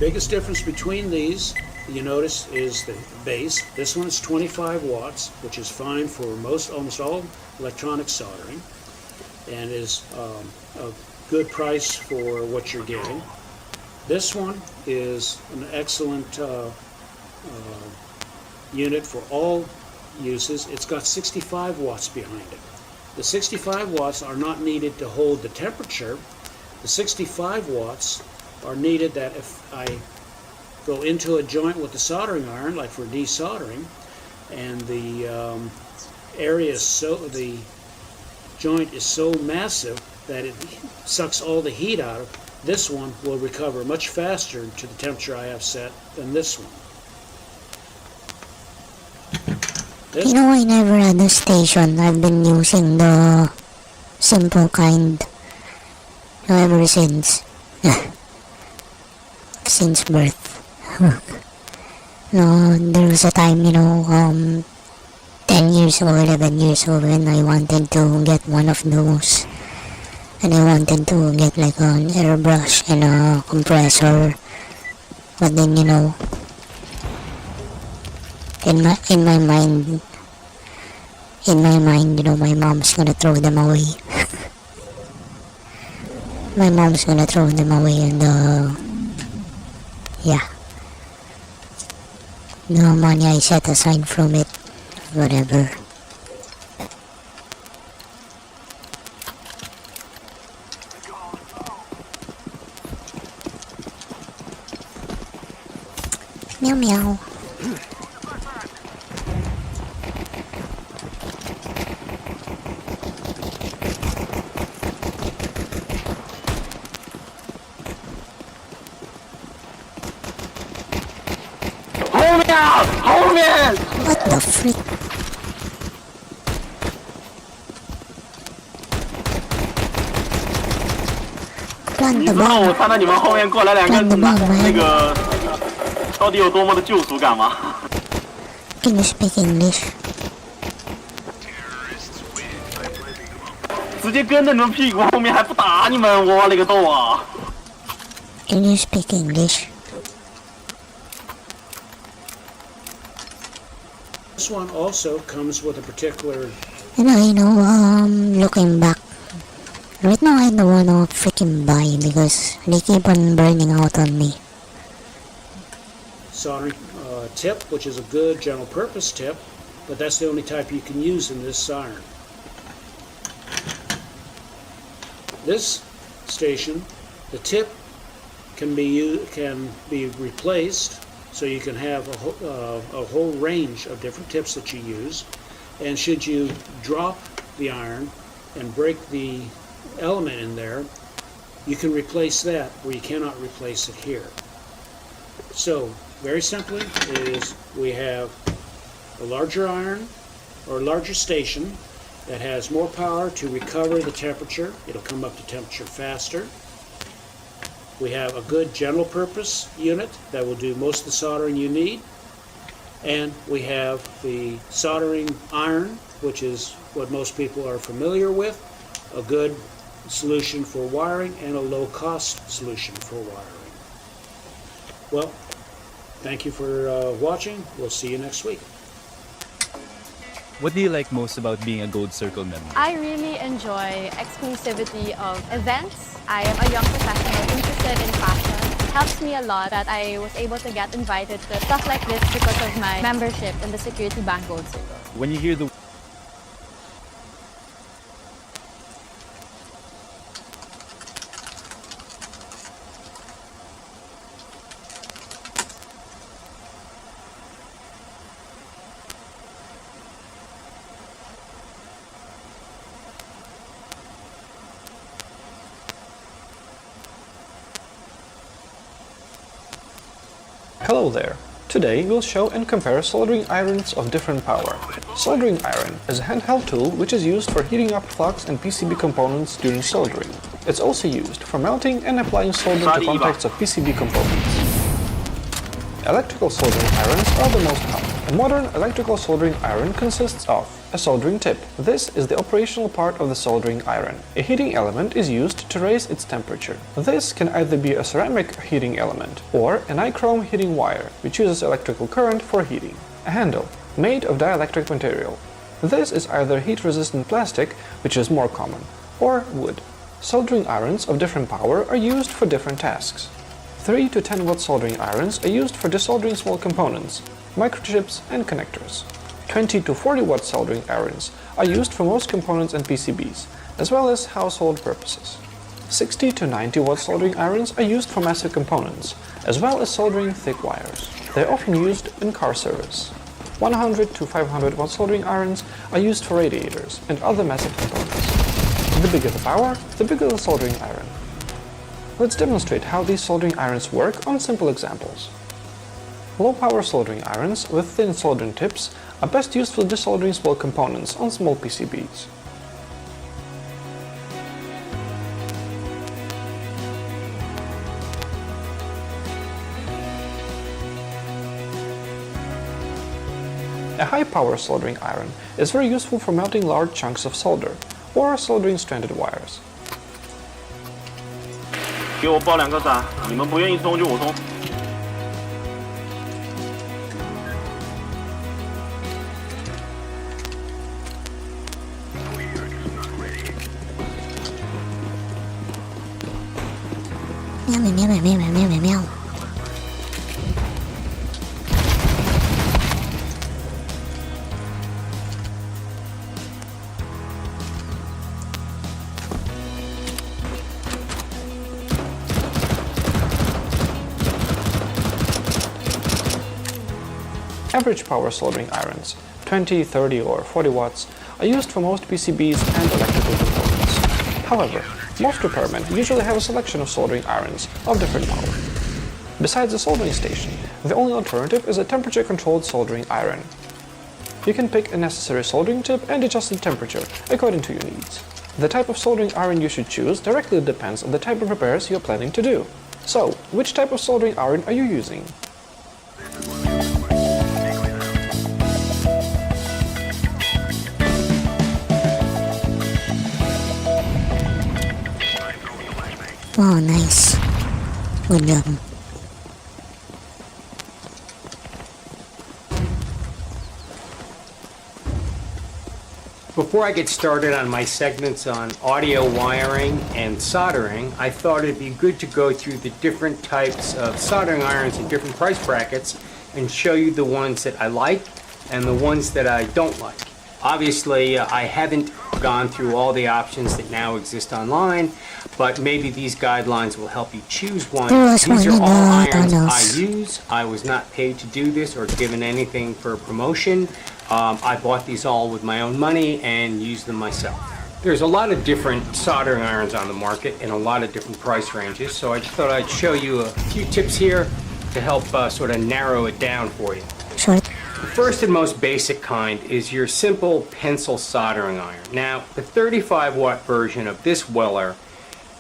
Biggest difference between these, you notice, is the base. This one is 25 watts, which is fine for almost all electronic soldering, and is a good price for what you're getting. This one is an excellent unit for all uses. It's got 65 watts behind it. The 65 watts are not needed to hold the temperature. The 65 watts are needed that if I go into a joint with the soldering iron, like for desoldering, and the joint is so massive that it sucks all the heat out of, this one will recover much faster to the temperature I have set than this one. You know, I never had a station. I've been using the simple kind ever since. Since birth. No, there was a time, 10 years old, 11 years old, when I wanted to get one of those. And I wanted to get like an airbrush and a compressor. But then, in my mind, my mom's gonna throw them away. My mom's gonna throw them away, and yeah, the money I set aside from it, whatever. Meow meow. What the freak? Plant the bomb. 我看到你们后面过来两个那个，到底有多么的救赎感吗？ Can you speak English? 直接跟着你们屁股后面还不打你们，我勒个豆啊！ Can you speak English? This one also comes with a particular... Looking back, right now I don't wanna freaking buy because they keep on burning out on me. soldering tip, which is a good general purpose tip, but that's the only type you can use in this iron. This station, the tip can be replaced, so you can have a whole range of different tips that you use. And should you drop the iron and break the element in there, you can replace that where you cannot replace it here. So very simply is we have a larger iron or a larger station that has more power to recover the temperature. It'll come up to temperature faster. We have a good general purpose unit that will do most of the soldering you need. And we have the soldering iron, which is what most people are familiar with, a good solution for wiring and a low-cost solution for wiring. Well, thank you for watching. We'll see you next week. What do you like most about being a Gold Circle member? I really enjoy exclusivity of events. I am a young professional interested in fashion. It helps me a lot that I was able to get invited to stuff like this because of my membership in the Security Bank Gold Circle. When you hear the Hello there! Today we'll show and compare soldering irons of different power. Soldering iron is a handheld tool which is used for heating up flux and PCB components during soldering. It's also used for melting and applying solder to contacts of PCB components. Electrical soldering irons are the most common. A modern electrical soldering iron consists of a soldering tip. This is the operational part of the soldering iron. A heating element is used to raise its temperature. This can either be a ceramic heating element or a nichrome heating wire, which uses electrical current for heating. A handle, made of dielectric material. This is either heat-resistant plastic, which is more common, or wood. Soldering irons of different power are used for different tasks. 3 to 10 watt soldering irons are used for desoldering small components, microchips and connectors. 20 to 40 watt soldering irons are used for most components and PCBs, as well as household purposes. 60 to 90 watt soldering irons are used for massive components, as well as soldering thick wires. They are often used in car service. 100 to 500 watt soldering irons are used for radiators and other massive components. The bigger the power, the bigger the soldering iron. Let's demonstrate how these soldering irons work on simple examples. Low-power soldering irons with thin soldering tips are best used for desoldering small components on small PCBs. A high-power soldering iron is very useful for melting large chunks of solder or soldering stranded wires. 给我报2个赞，你们不愿意松就我松。喵喵喵喵喵喵喵喵。Average power soldering irons, 20, 30 or 40 watts, are used for most PCBs and electrical components. However, most repairmen usually have a selection of soldering irons of different power. Besides the soldering station, the only alternative is a temperature-controlled soldering iron. You can pick a necessary soldering tip and adjust the temperature according to your needs. The type of soldering iron you should choose directly depends on the type of repairs you're planning to do. So, which type of soldering iron are you using? Oh, nice. Good job. Before I get started on my segments on audio wiring and soldering, I thought it'd be good to go through the different types of soldering irons in different price brackets and show you the ones that I like and the ones that I don't like. Obviously, I haven't gone through all the options that now exist online, but maybe these guidelines will help you choose one. These are all irons I use. I was not paid to do this or given anything for promotion. I bought these all with my own money and used them myself. There's a lot of different soldering irons on the market in a lot of different price ranges, so I just thought I'd show you a few tips here to help sort of narrow it down for you. Sure. The first and most basic kind is your simple pencil soldering iron. Now, the 35 watt version of this Weller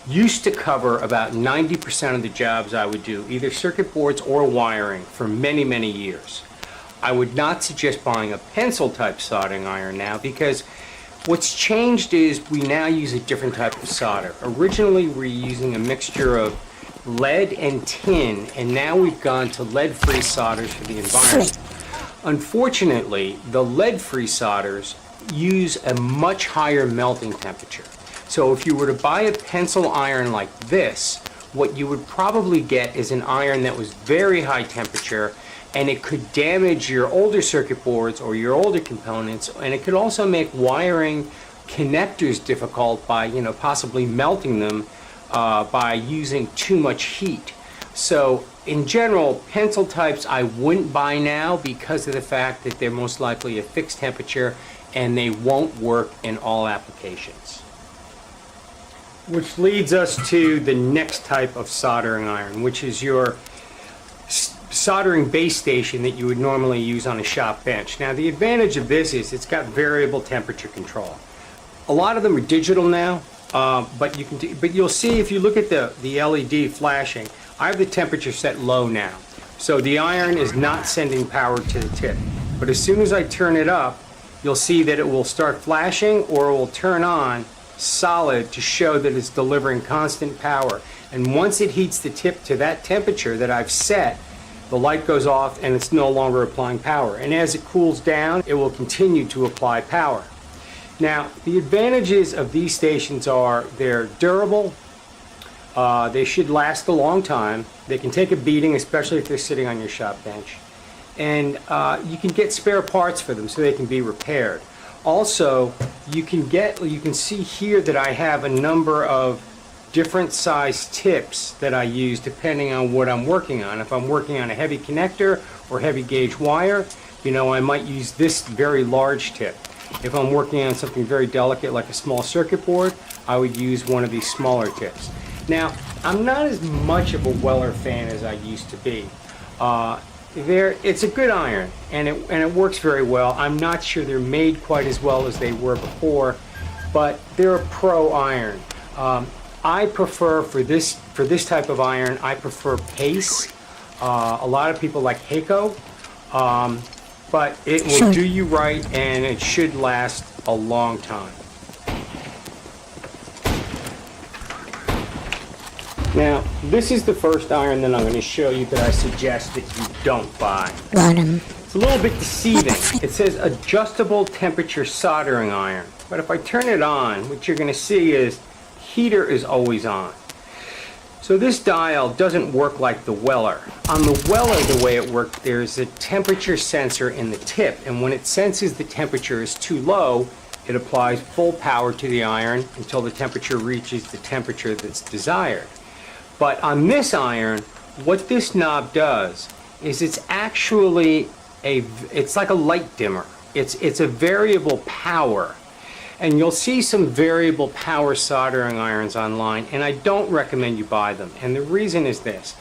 used to cover about 90% of the jobs I would do, either circuit boards or wiring, for many, many years. I would not suggest buying a pencil type soldering iron now because what's changed is we now use a different type of solder. Originally, we were using a mixture of lead and tin, and now we've gone to lead-free solders for the environment. Unfortunately, the lead-free solders use a much higher melting temperature. So if you were to buy a pencil iron like this, what you would probably get is an iron that was very high temperature, and it could damage your older circuit boards or your older components, and it could also make wiring connectors difficult by, possibly melting them by using too much heat. So in general, pencil types I wouldn't buy now because of the fact that they're most likely a fixed temperature and they won't work in all applications. Which leads us to the next type of soldering iron, which is your soldering base station that you would normally use on a shop bench. Now the advantage of this is it's got variable temperature control. A lot of them are digital now, but you'll see if you look at the LED flashing, I have the temperature set low now. So the iron is not sending power to the tip. But as soon as I turn it up, you'll see that it will start flashing or it will turn on solid to show that it's delivering constant power. And once it heats the tip to that temperature that I've set, the light goes off and it's no longer applying power. And as it cools down, it will continue to apply power. Now, the advantages of these stations are they're durable, they should last a long time, they can take a beating, especially if they're sitting on your shop bench, and you can get spare parts for them so they can be repaired. Also, you can see here that I have a number of different size tips that I use depending on what I'm working on. If I'm working on a heavy connector or heavy gauge wire, I might use this very large tip. If I'm working on something very delicate like a small circuit board, I would use one of these smaller tips. Now, I'm not as much of a Weller fan as I used to be. It's a good iron, and it works very well. I'm not sure they're made quite as well as they were before, but they're a pro iron. I prefer for this type of iron, I prefer Pace. A lot of people like Heiko, but it will do you right, and it should last a long time. Now, this is the first iron that I'm going to show you that I suggest that you don't buy. It's a little bit deceiving. It says adjustable temperature soldering iron. But if I turn it on, what you're going to see is heater is always on. So this dial doesn't work like the Weller. On the Weller, the way it works, there's a temperature sensor in the tip, and when it senses the temperature is too low, it applies full power to the iron until the temperature reaches the temperature that's desired. But on this iron, what this knob does is it's actually it's like a light dimmer. It's a variable power. And you'll see some variable power soldering irons online, and I don't recommend you buy them. And the reason is this.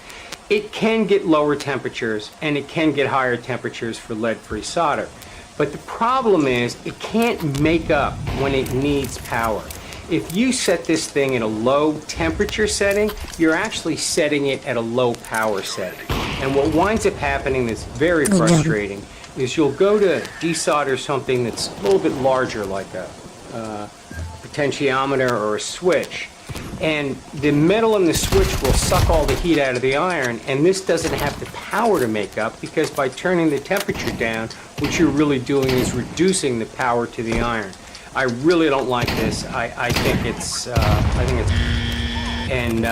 It can get lower temperatures, and it can get higher temperatures for lead-free solder. But the problem is, it can't make up when it needs power. If you set this thing at a low temperature setting, you're actually setting it at a low power setting. And what winds up happening that's very frustrating is you'll go to desolder something that's a little bit larger, like a potentiometer or a switch, and the metal in the switch will suck all the heat out of the iron, and this doesn't have the power to make up, because by turning the temperature down, what you're really doing is reducing the power to the iron. I really don't like this. I think it's and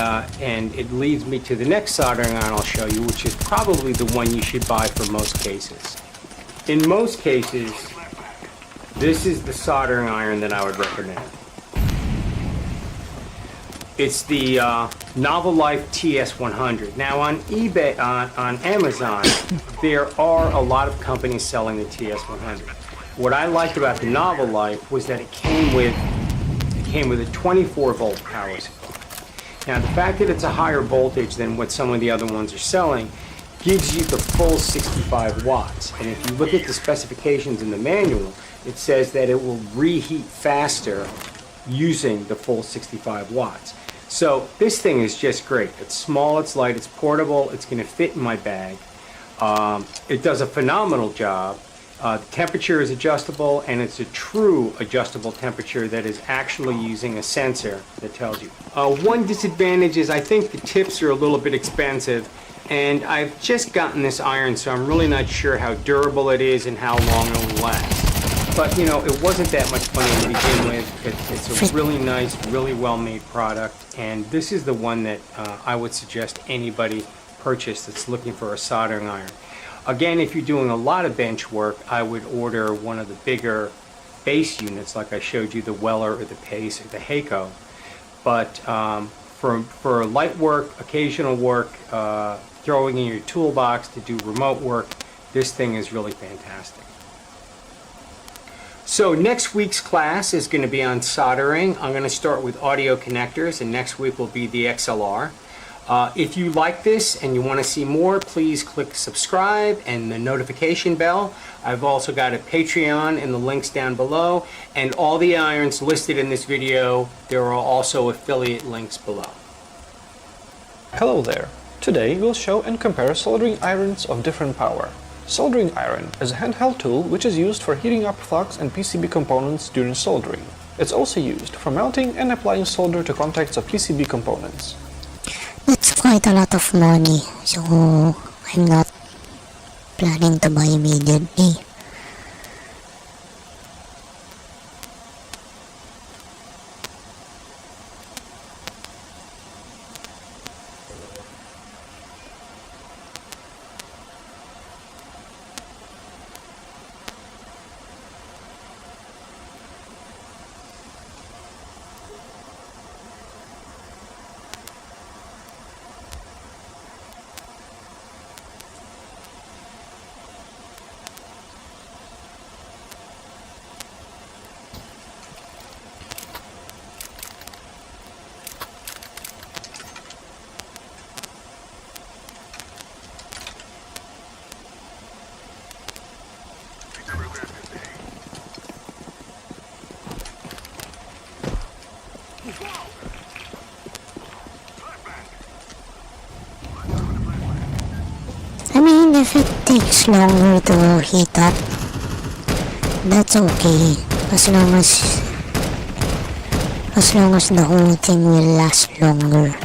it leads me to the next soldering iron I'll show you, which is probably the one you should buy for most cases. In most cases, this is the soldering iron that I would recommend. It's the Novel Life TS100. Now on eBay, on Amazon, there are a lot of companies selling the TS100. What I liked about the Novel Life was that it came with a 24 volt power supply. Now the fact that it's a higher voltage than what some of the other ones are selling gives you the full 65 watts. And if you look at the specifications in the manual, it says that it will reheat faster using the full 65 watts. So this thing is just great. It's small, it's light, it's portable, it's going to fit in my bag. It does a phenomenal job. The temperature is adjustable, and it's a true adjustable temperature that is actually using a sensor that tells you. One disadvantage is I think the tips are a little bit expensive, and I've just gotten this iron, so I'm really not sure how durable it is and how long it will last. But, you know, it wasn't that much money to begin with. It's a really nice, really well-made product, and this is the one that I would suggest anybody purchase that's looking for a soldering iron. Again, if you're doing a lot of bench work, I would order one of the bigger base units, like I showed you, the Weller or the Pace or the Heiko. But for light work, occasional work, throwing in your toolbox to do remote work, this thing is really fantastic. So next week's class is going to be on soldering. I'm going to start with audio connectors, and next week will be the XLR. If you like this and you want to see more, please click subscribe and the notification bell. I've also got a Patreon in the links down below, and all the irons listed in this video, there are also affiliate links below. Hello there. Today we'll show and compare soldering irons of different power. Soldering iron is a handheld tool which is used for heating up flux and PCB components during soldering. It's also used for melting and applying solder to contacts of PCB components. That's quite a lot of money, so I'm not planning to buy immediately. I mean, if it takes longer to heat up, that's okay, as long as the whole thing will last longer.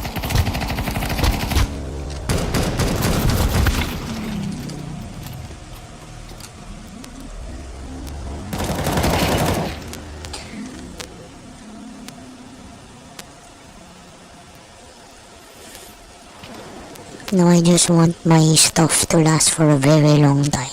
No, I just want my stuff to last for a very long time.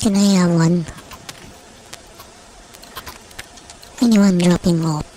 Can I have one? Anyone dropping off?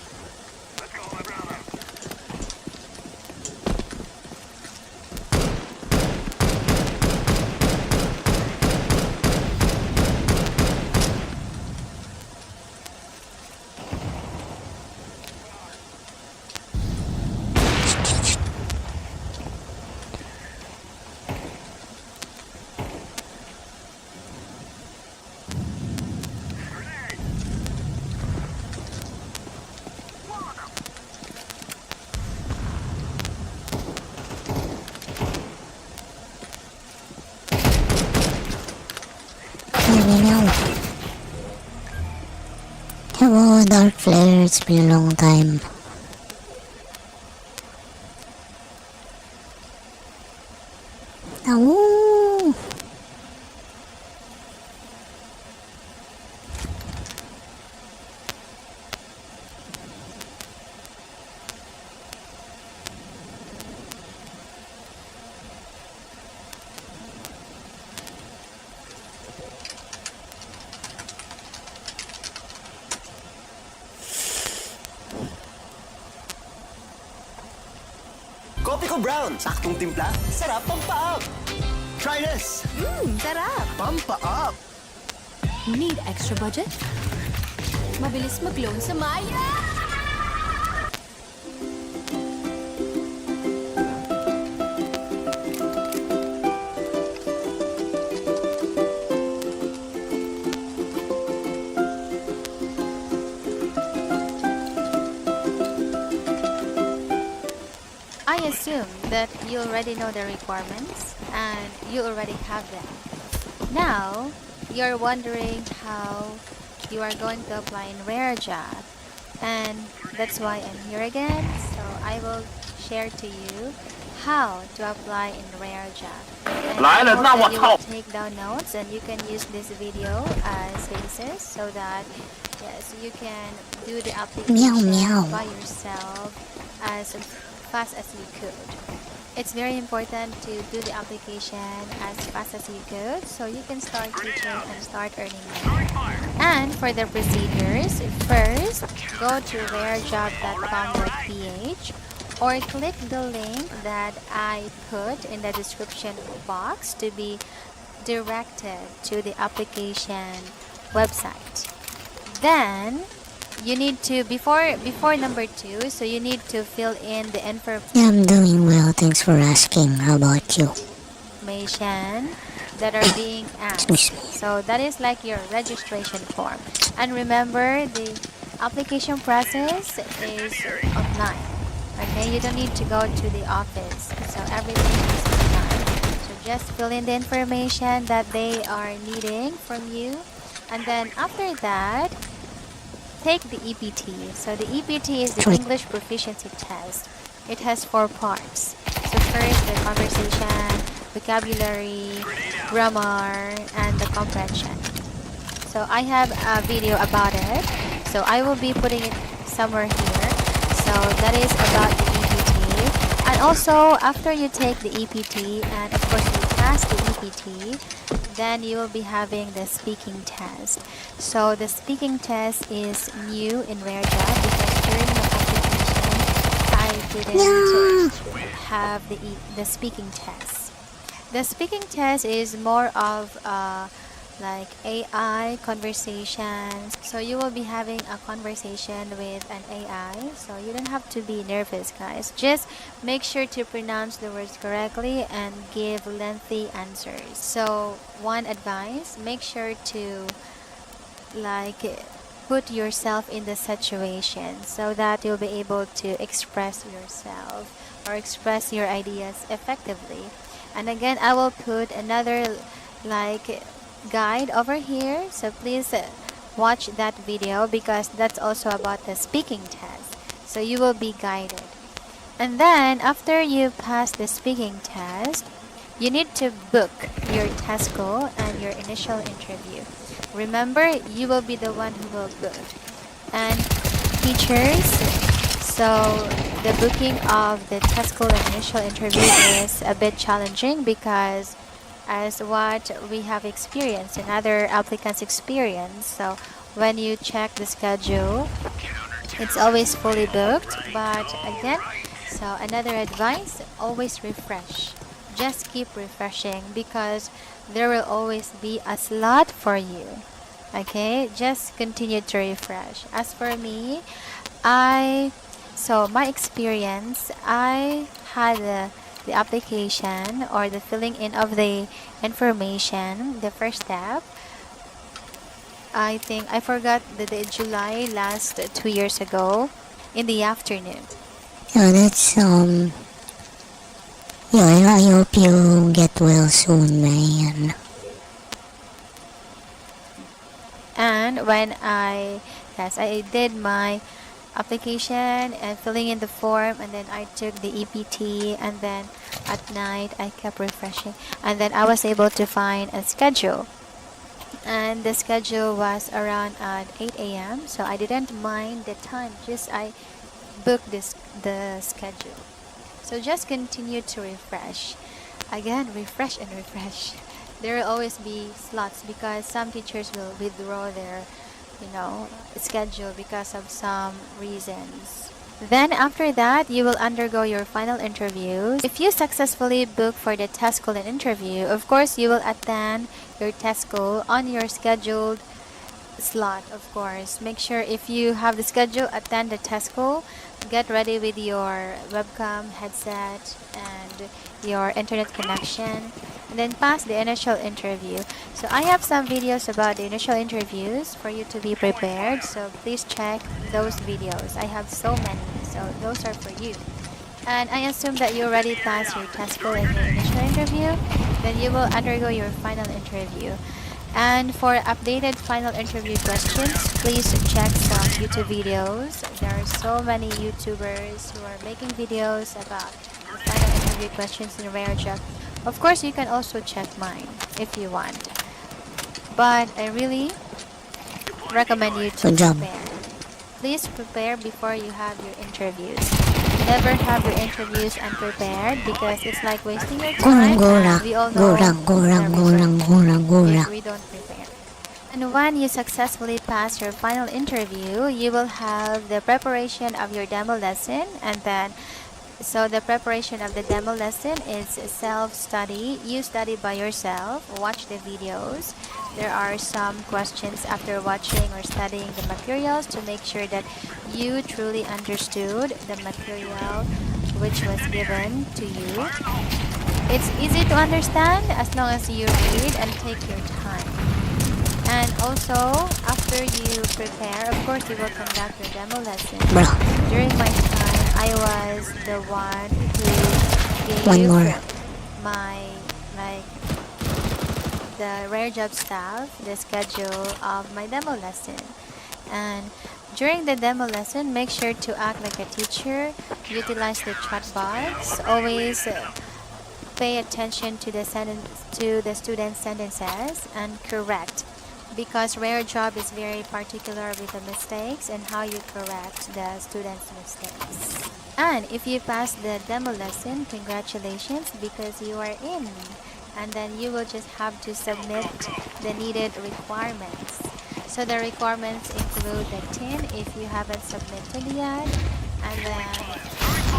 Hello, Dark Flare. It's been a long time. Oh. Kopi ko brown. Saktong timpla. Sarap pampa-up. Try this. Sarap! Pampa-up. Need extra budget? Mabilis mag-loan sa Maya! I assume that you already know the requirements and you already have them. Now, you're wondering how you are going to apply in Rare Job, and that's why I'm here again. So I will share to you how to apply in Rare Job. And I hope that you will take down notes and you can use this video as basis so that yes, you can do the application by yourself as fast as you could. It's very important to do the application as fast as you could so you can start teaching and start earning money. And for the procedures, first go to rarejob.com.ph or click the link that I put in the description box to be directed to the application website. Then you need to before number 2, so you need to fill in the information. Yeah, I'm doing well. Thanks for asking. How about you? That are being asked. So that is like your registration form. And remember, the application process is online. Okay, you don't need to go to the office. So everything is online. So just fill in the information that they are needing from you. And then after that, take the EPT. So the EPT is the English Proficiency Test. It has 4 parts. So first, the conversation, vocabulary, grammar, and the comprehension. So I have a video about it. So I will be putting it somewhere here. So that is about the EPT. And also, after you take the EPT, and of course you pass the EPT, then you will be having the speaking test. So the speaking test is new in Rare Job because during the application I didn't have the speaking test. The speaking test is more of like AI conversations. So you will be having a conversation with an AI. So you don't have to be nervous, guys. Just make sure to pronounce the words correctly and give lengthy answers. So one advice, make sure to like put yourself in the situation so that you'll be able to express yourself or express your ideas effectively. And again, I will put another like guide over here, so please watch that video because that's also about the speaking test, so you will be guided. And then after you pass the speaking test, you need to book your test goal and your initial interview. Remember, you will be the one who will book. And teachers, so the booking of the test goal and initial interview is a bit challenging because as what we have experienced and other applicants experience. So when you check the schedule, it's always fully booked. But again, so another advice, always refresh. Just keep refreshing because there will always be a slot for you. Okay, just continue to refresh. As for me, my experience, I had the application or the filling in of the information, the first step. I think I forgot the July last 2 years ago in the afternoon. Yeah, that's yeah, I hope you get well soon, Marianne. And when I did my application and filling in the form, and then I took the EPT, and then at night I kept refreshing, and then I was able to find a schedule, and the schedule was around at 8 a.m. so I didn't mind the time, just I booked the schedule. So just continue to refresh. Again, refresh and refresh. There will always be slots because some teachers will withdraw their schedule because of some reasons. Then after that, you will undergo your final interviews. If you successfully book for the test school and interview, of course you will attend your test school on your scheduled slot. Of course, make sure if you have the schedule, attend the test school. Get ready with your webcam, headset, and your internet connection, and then pass the initial interview. So I have some videos about the initial interviews for you to be prepared, so please check those videos. I have so many, so those are for you. And I assume that you already passed your test school and your initial interview, then you will undergo your final interview. And for updated final interview questions, please check some YouTube videos. There are so many YouTubers who are making videos about the final interview questions in Rare Job. Of course, you can also check mine if you want. But I really recommend you to prepare. Please prepare before you have your interviews. Never have your interviews unprepared because it's like wasting your time. And we all know if we don't prepare. And when you successfully pass your final interview, you will have the preparation of your demo lesson, and then so the preparation of the demo lesson is self-study. You study by yourself, watch the videos. There are some questions after watching or studying the materials to make sure that you truly understood the material which was given to you. It's easy to understand as long as you read and take your time. And also, after you prepare, of course, you will conduct your demo lesson. During my time, I was the one who gave the Rare Job staff the schedule of my demo lesson. And during the demo lesson, make sure to act like a teacher, utilize the chat box, always pay attention to the students' sentences and correct, because Rare Job is very particular with the mistakes and how you correct the students' mistakes. And if you pass the demo lesson, congratulations, because you are in. And then you will just have to submit the needed requirements. So the requirements include the TIN if you haven't submitted yet, and then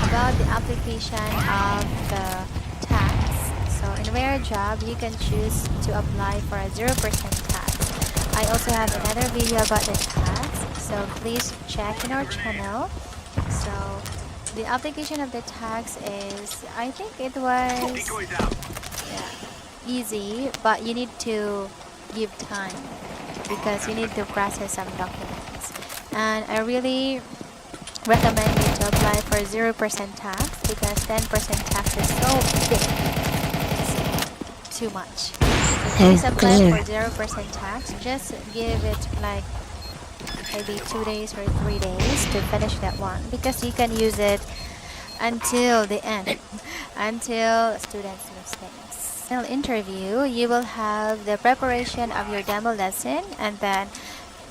about the application of the tax. So in Rare Job, you can choose to apply for a 0% tax. I also have another video about the tax, so please check in our channel. So the application of the tax is, I think it was easy, but you need to give time because you need to process some documents. And I really recommend you to apply for 0% tax because 10% tax is so big. It's too much. So please apply for 0% tax. Just give it like maybe 2 days or 3 days to finish that one because you can use it until the end, until students' mistakes. Interview, you will have the preparation of your demo lesson, and then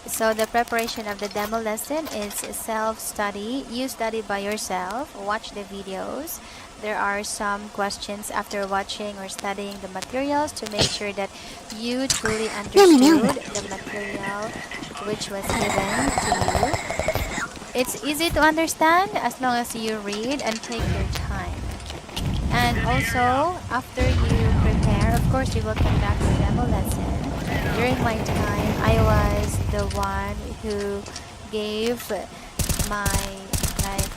so the preparation of the demo lesson is self-study. You study by yourself, watch the videos, there are some questions after watching or studying the materials to make sure that you truly understood the material which was given to you. It's easy to understand as long as you read and take your time. And also, after you prepare, of course, you will conduct the demo lesson. During my time, I was the one who gave my, like,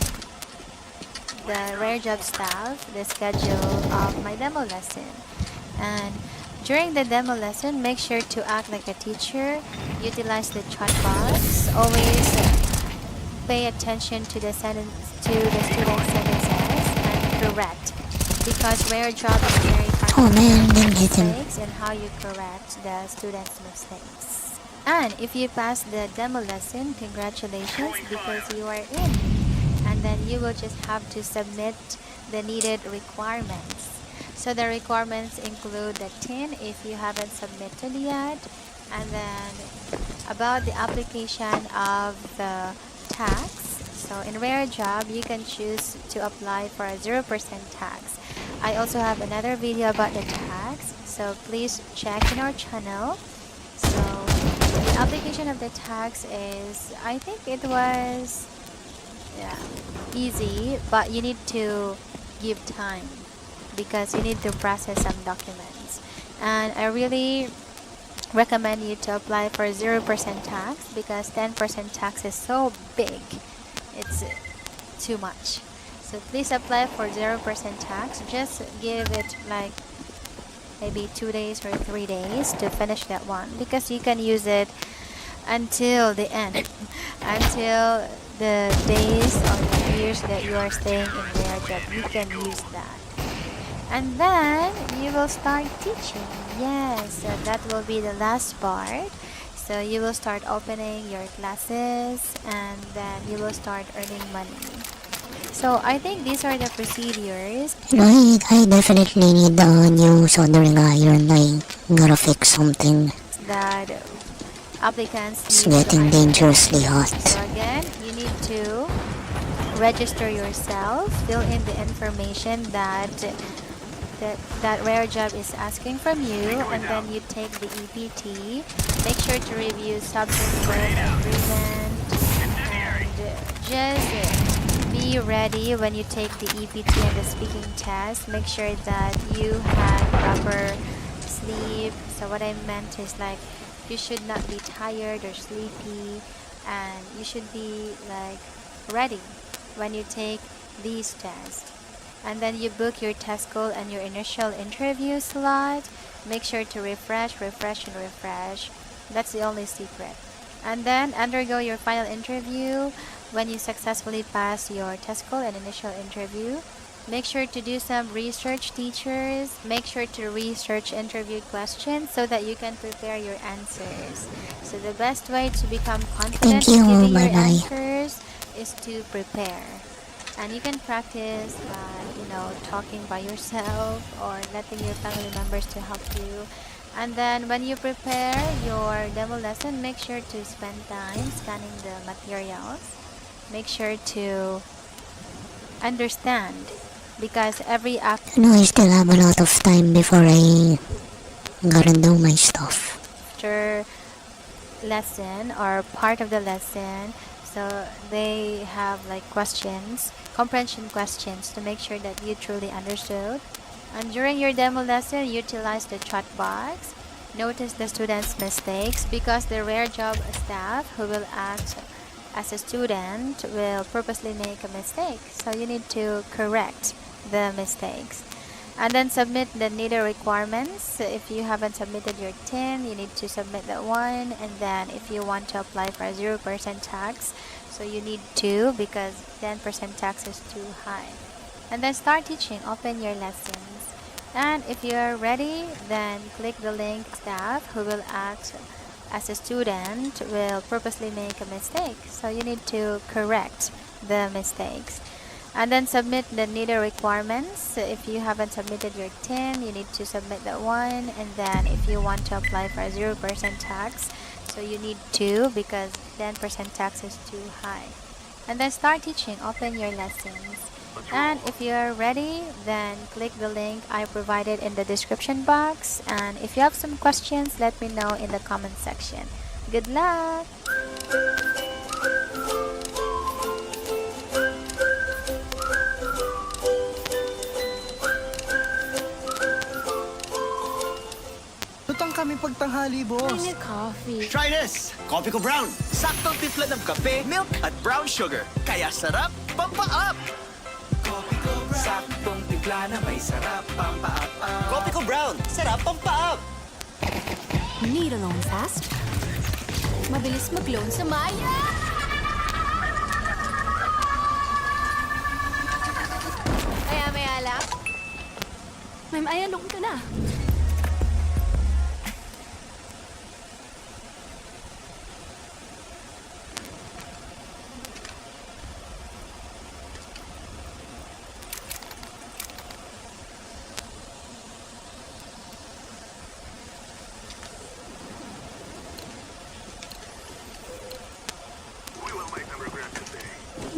the rare job staff the schedule of my demo lesson. And during the demo lesson, make sure to act like a teacher, utilize the chat box, always pay attention to the student's sentences and correct, because rare job is very hard mistakes and how you correct the student's mistakes. And if you pass the demo lesson, congratulations, because you are in. And then you will just have to submit the needed requirements. So the requirements include the tin if you haven't submitted yet, and then about the application of the tax. So in rare job, you can choose to apply for a 0% tax. I also have another video about the tax, so please check in our channel. So the application of the tax is, I think it was easy, but you need to give time because you need to process some documents. And I really recommend you to apply for 0% tax because 10% tax is so big. It's too much. So please apply for 0% tax. Just give it like maybe 2 days or 3 days to finish that one because you can use it until the end, until the days or the years that you are staying in rare job. You can use that. And then you will start teaching. Yes, so that will be the last part. So you will start opening your classes and then you will start earning money. So I think these are the procedures. I definitely need a new soldering iron. I gotta fix something. That applicants It's getting dangerously hot. So again, you need to register yourself, fill in the information that rare job is asking from you, and then you take the EPT. Make sure to review subject verb agreement and just be ready when you take the EPT and the speaking test. Make sure that you had proper sleep. So what I meant is like you should not be tired or sleepy, and you should be like ready when you take these tests. And then you book your test call and your initial interview slot. Make sure to refresh, refresh, and refresh. That's the only secret. And then undergo your final interview. When you successfully pass your test call and initial interview, make sure to do some research, teachers. Make sure to research interview questions so that you can prepare your answers. So the best way to become confident in giving your answers is to prepare. And you can practice by, talking by yourself or letting your family members to help you. And then when you prepare your demo lesson, make sure to spend time scanning the materials. Make sure to understand because every act. I still have a lot of time before I gotta do my stuff. After lesson or part of the lesson, so they have like questions, comprehension questions to make sure that you truly understood. And during your demo lesson, utilize the chat box. Notice the student's mistakes because the rare job staff who will act as a student will purposely make a mistake. So you need to correct the mistakes. And then submit the needed requirements. If you haven't submitted your tin, you need to submit that one. And then if you want to apply for a 0% tax, so you need to because 10% tax is too high. And then start teaching, open your lessons. And if you are ready, then click the link. Staff who will act as a student will purposely make a mistake. So you need to correct the mistakes. And then submit the needed requirements. If you haven't submitted your tin, you need to submit that one. And then if you want to apply for a 0% tax, so you need to because 10% tax is too high. And then start teaching, open your lessons. And if you're ready, then click the link I provided in the description box. And if you have some questions, let me know in the comment section. Good luck! Lutang kami pagtanghali, boss. I need coffee. Try this! Coffee ko brown. Saktong timpla ng kape, milk, at brown sugar. Kaya sarap, pampa-up! Saktong timpla na may sarap, pampa-up. Coffee ko brown. Sarap, pampa-up! Need a loan fast? Mabilis mag-loan sa Maya! Maya-maya lang. May Maya, loan ka na.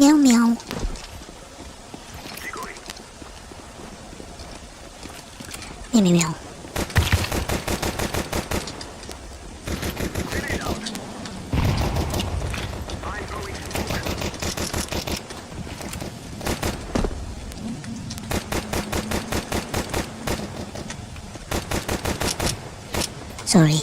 Meow meow. Meow meow meow. Sorry.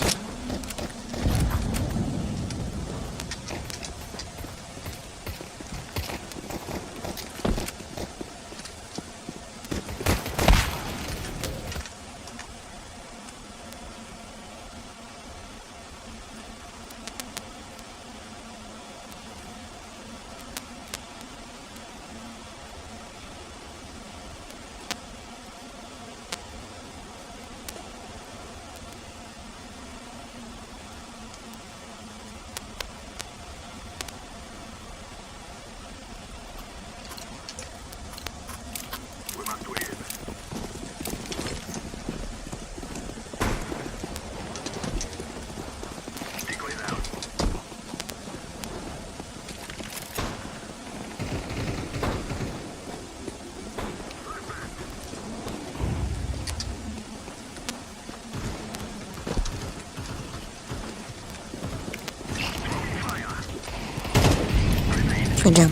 For them.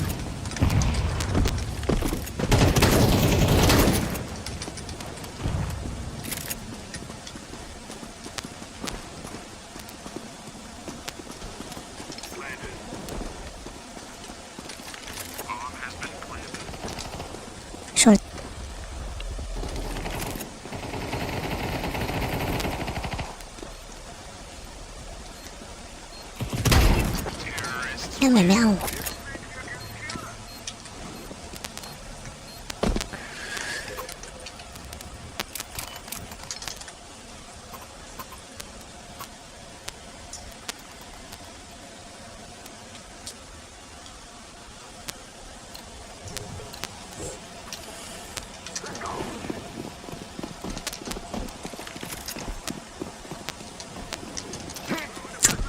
Short. Meow meow meow.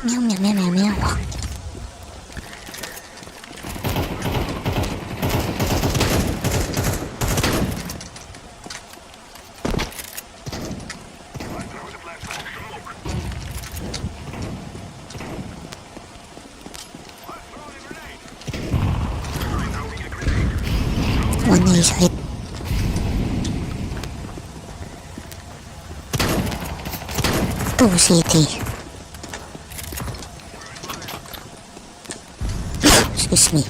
Meow meow meow meow meow. One is hit. Two city. Excuse me.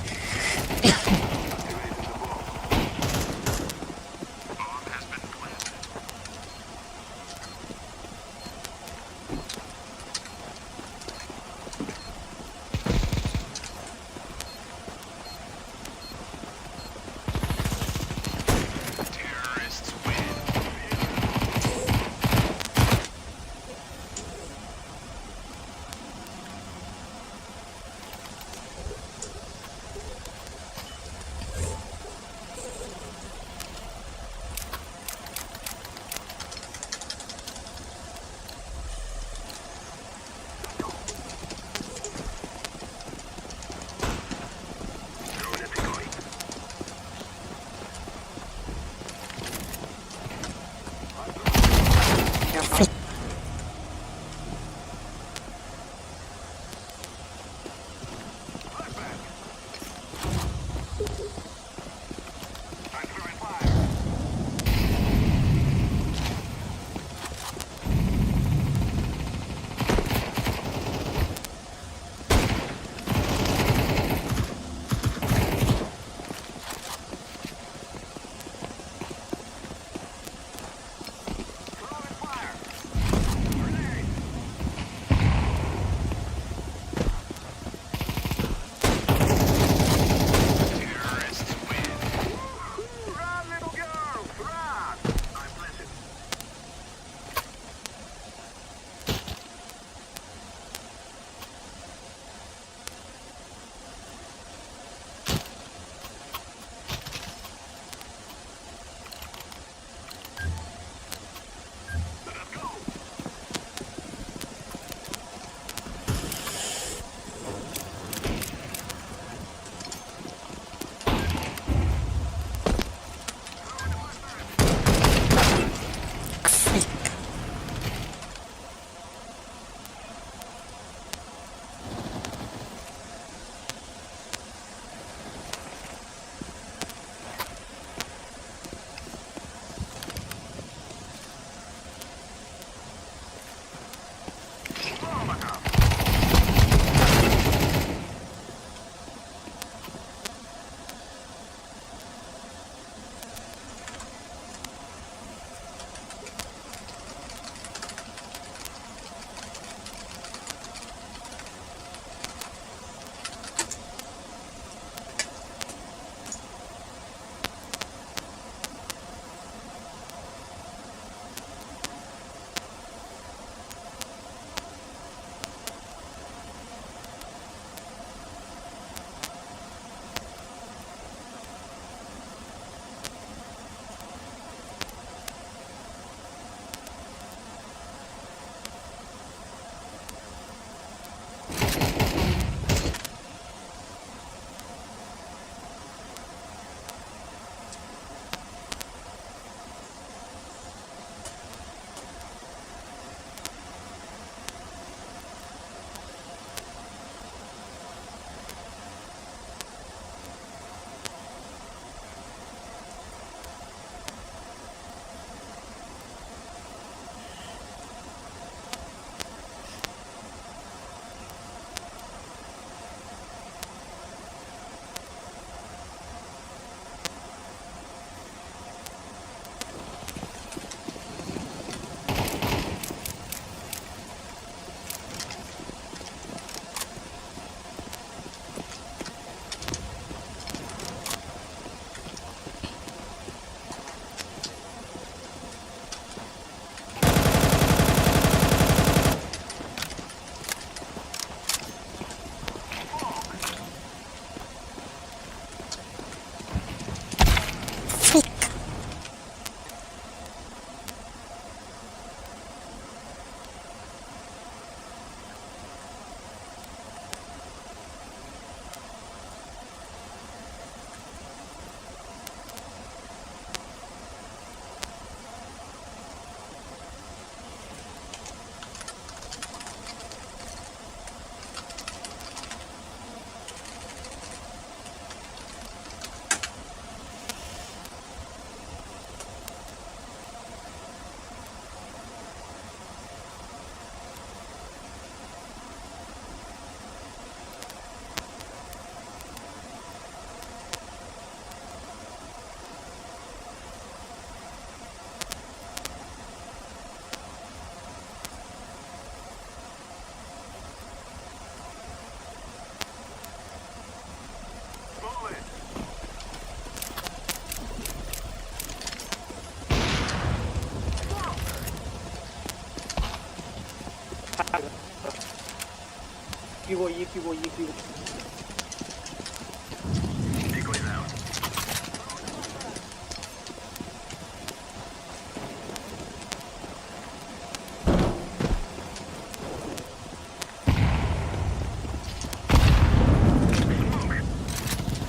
끼고 이 끼고 이 끼고.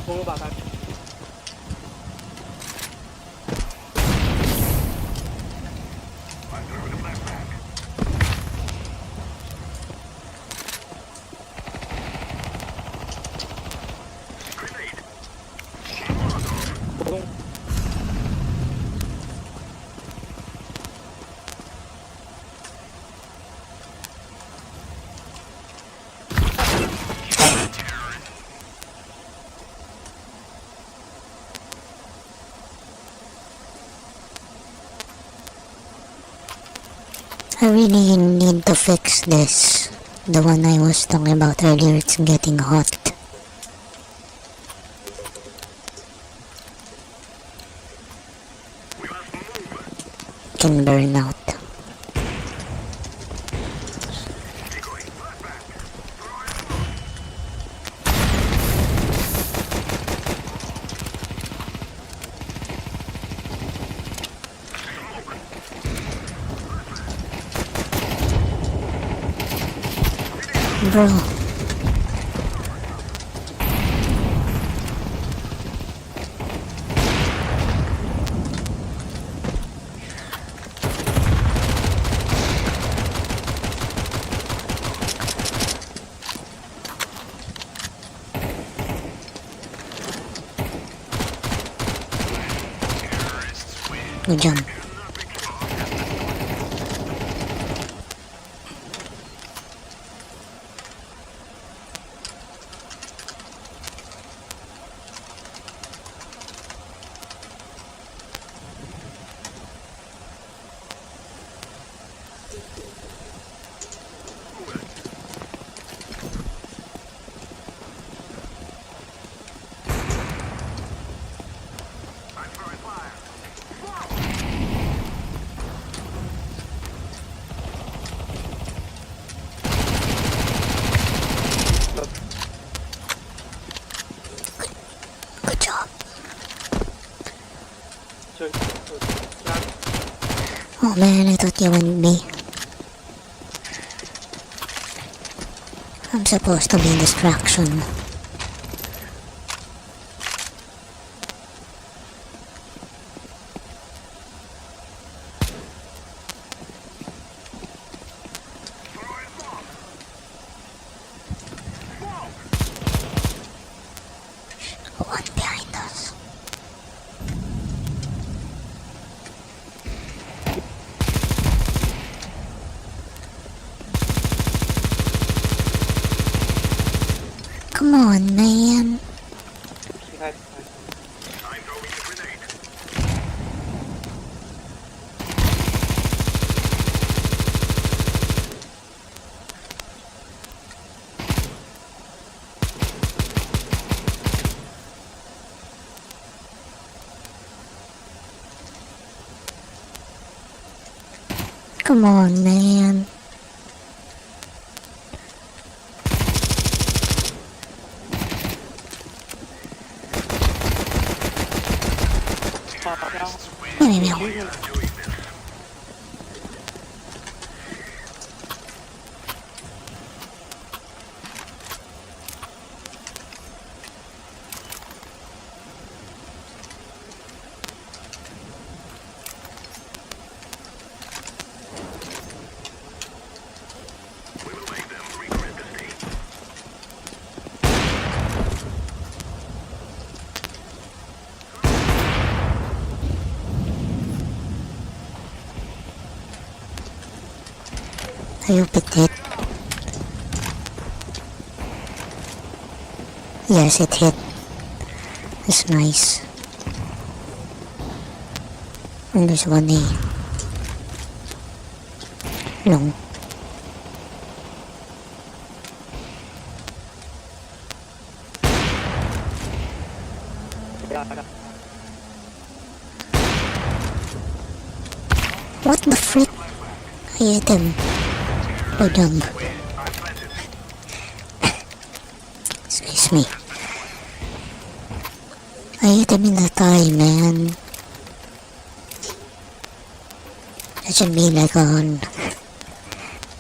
공을 받아. I really need to fix this. The one I was talking about earlier, it's getting hot. Can burn out. Bro. Good job. man, I thought you wouldn't be. I'm supposed to be distraction. One behind us. Come on, man. Come on, man. Meow, meow, meow. I hope it hit. Yes, it hit. It's nice. And there's one A. Long. What the frick? I hit him. Oh, dumb. Excuse me. I hit him in the thigh, man. That should be like an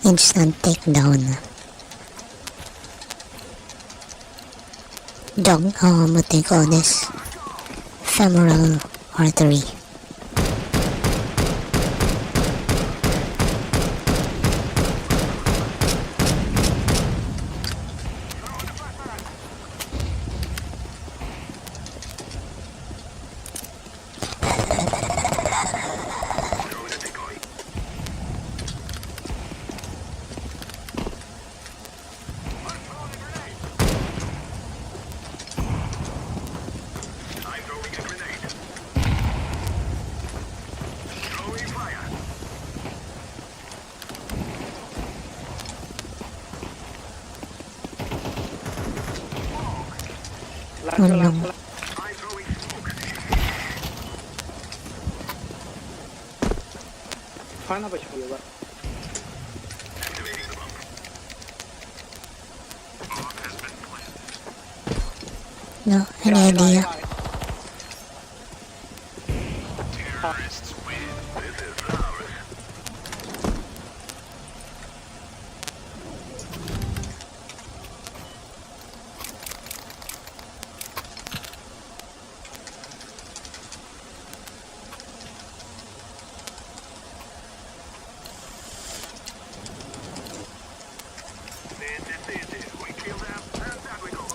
instant takedown. What they call this? Femoral artery. Oh no. No, any idea.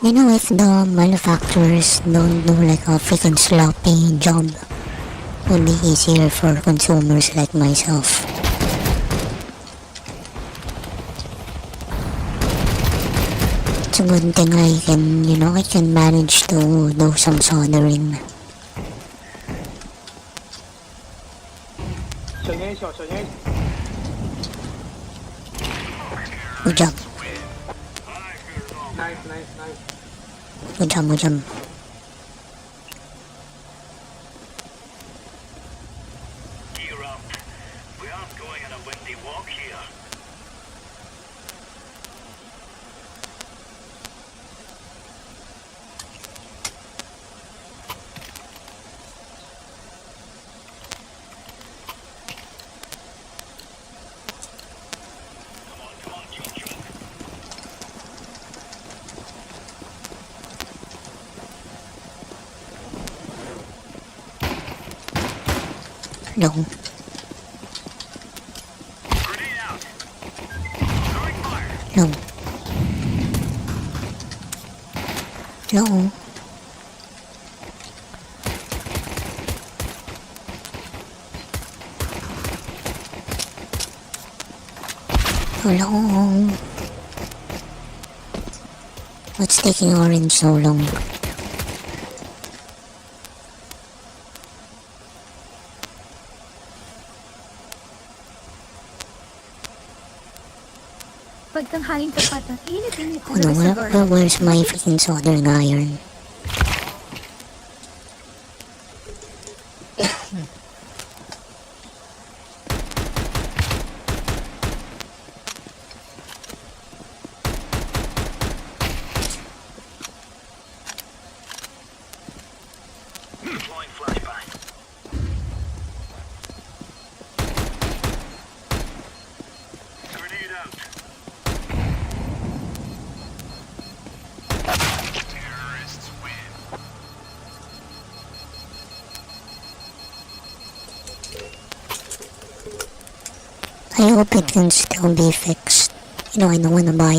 You know, if the manufacturers don't do like a freaking sloppy job, it would be easier for consumers like myself. It's a good thing I can manage to do some soldering. Good job. Good job, good job. Gear up. We aren't going on a windy walk here. No. No. No. No. What's taking orange so long? Pagtanghaling tapat ng init-init Oh no, where's my freaking soldering iron? I hope it can still be fixed. You know, I don't wanna buy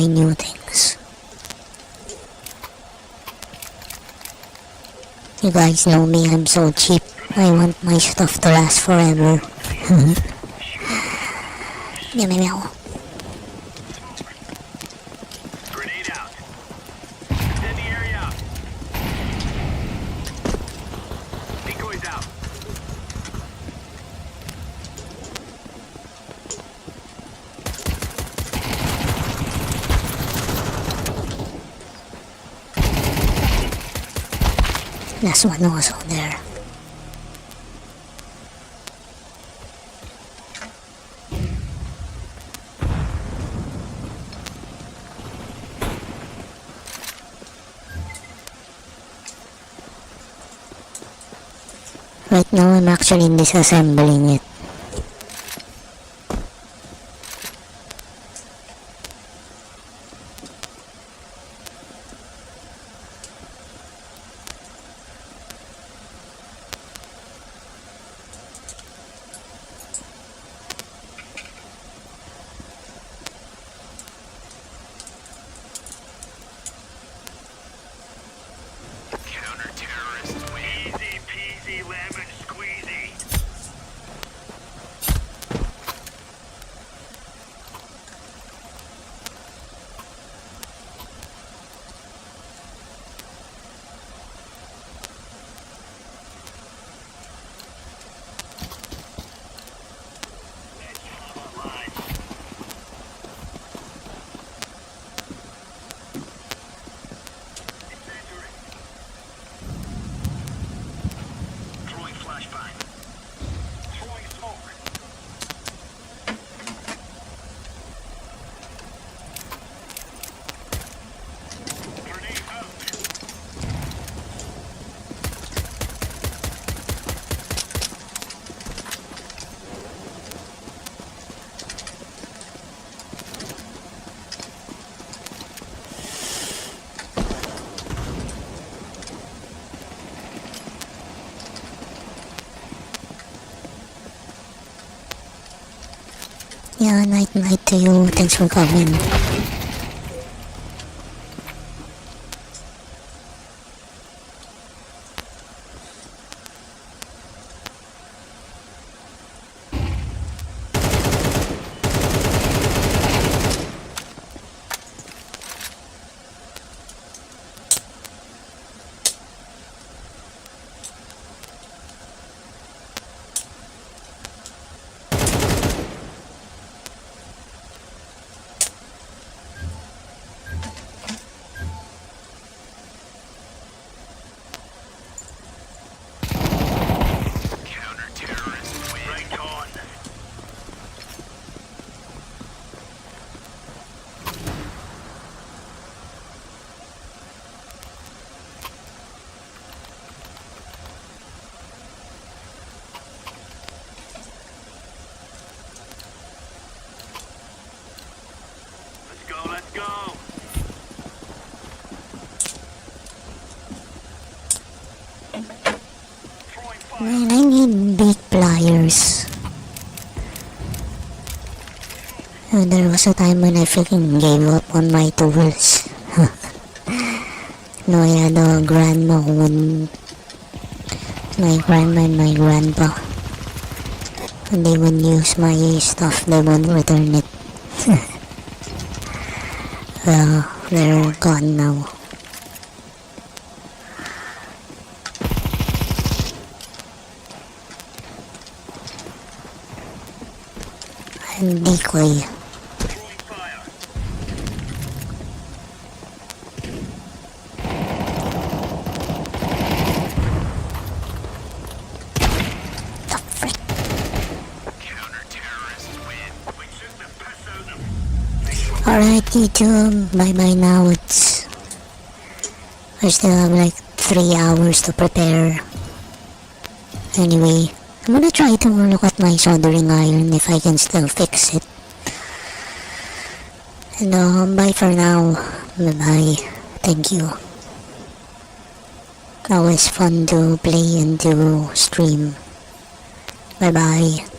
new things. You guys know me, I'm so cheap. I want my stuff to last forever. Meow meow meow. Last one also there. Right now I'm actually disassembling it. Yeah, night to you. Thanks for coming. Man, I need big pliers. And there was a time when I freaking gave up on my tools. No, I had a grandma when my grandma and my grandpa. When they would use my stuff, they would return it. Well, they're gone now. And decoy. Alright, YouTube, bye-bye now. I still have like 3 hours to prepare. Anyway, I'm gonna try to look at my soldering iron if I can still fix it. And bye for now. Bye-bye. Thank you. Always fun to play and to stream. Bye-bye.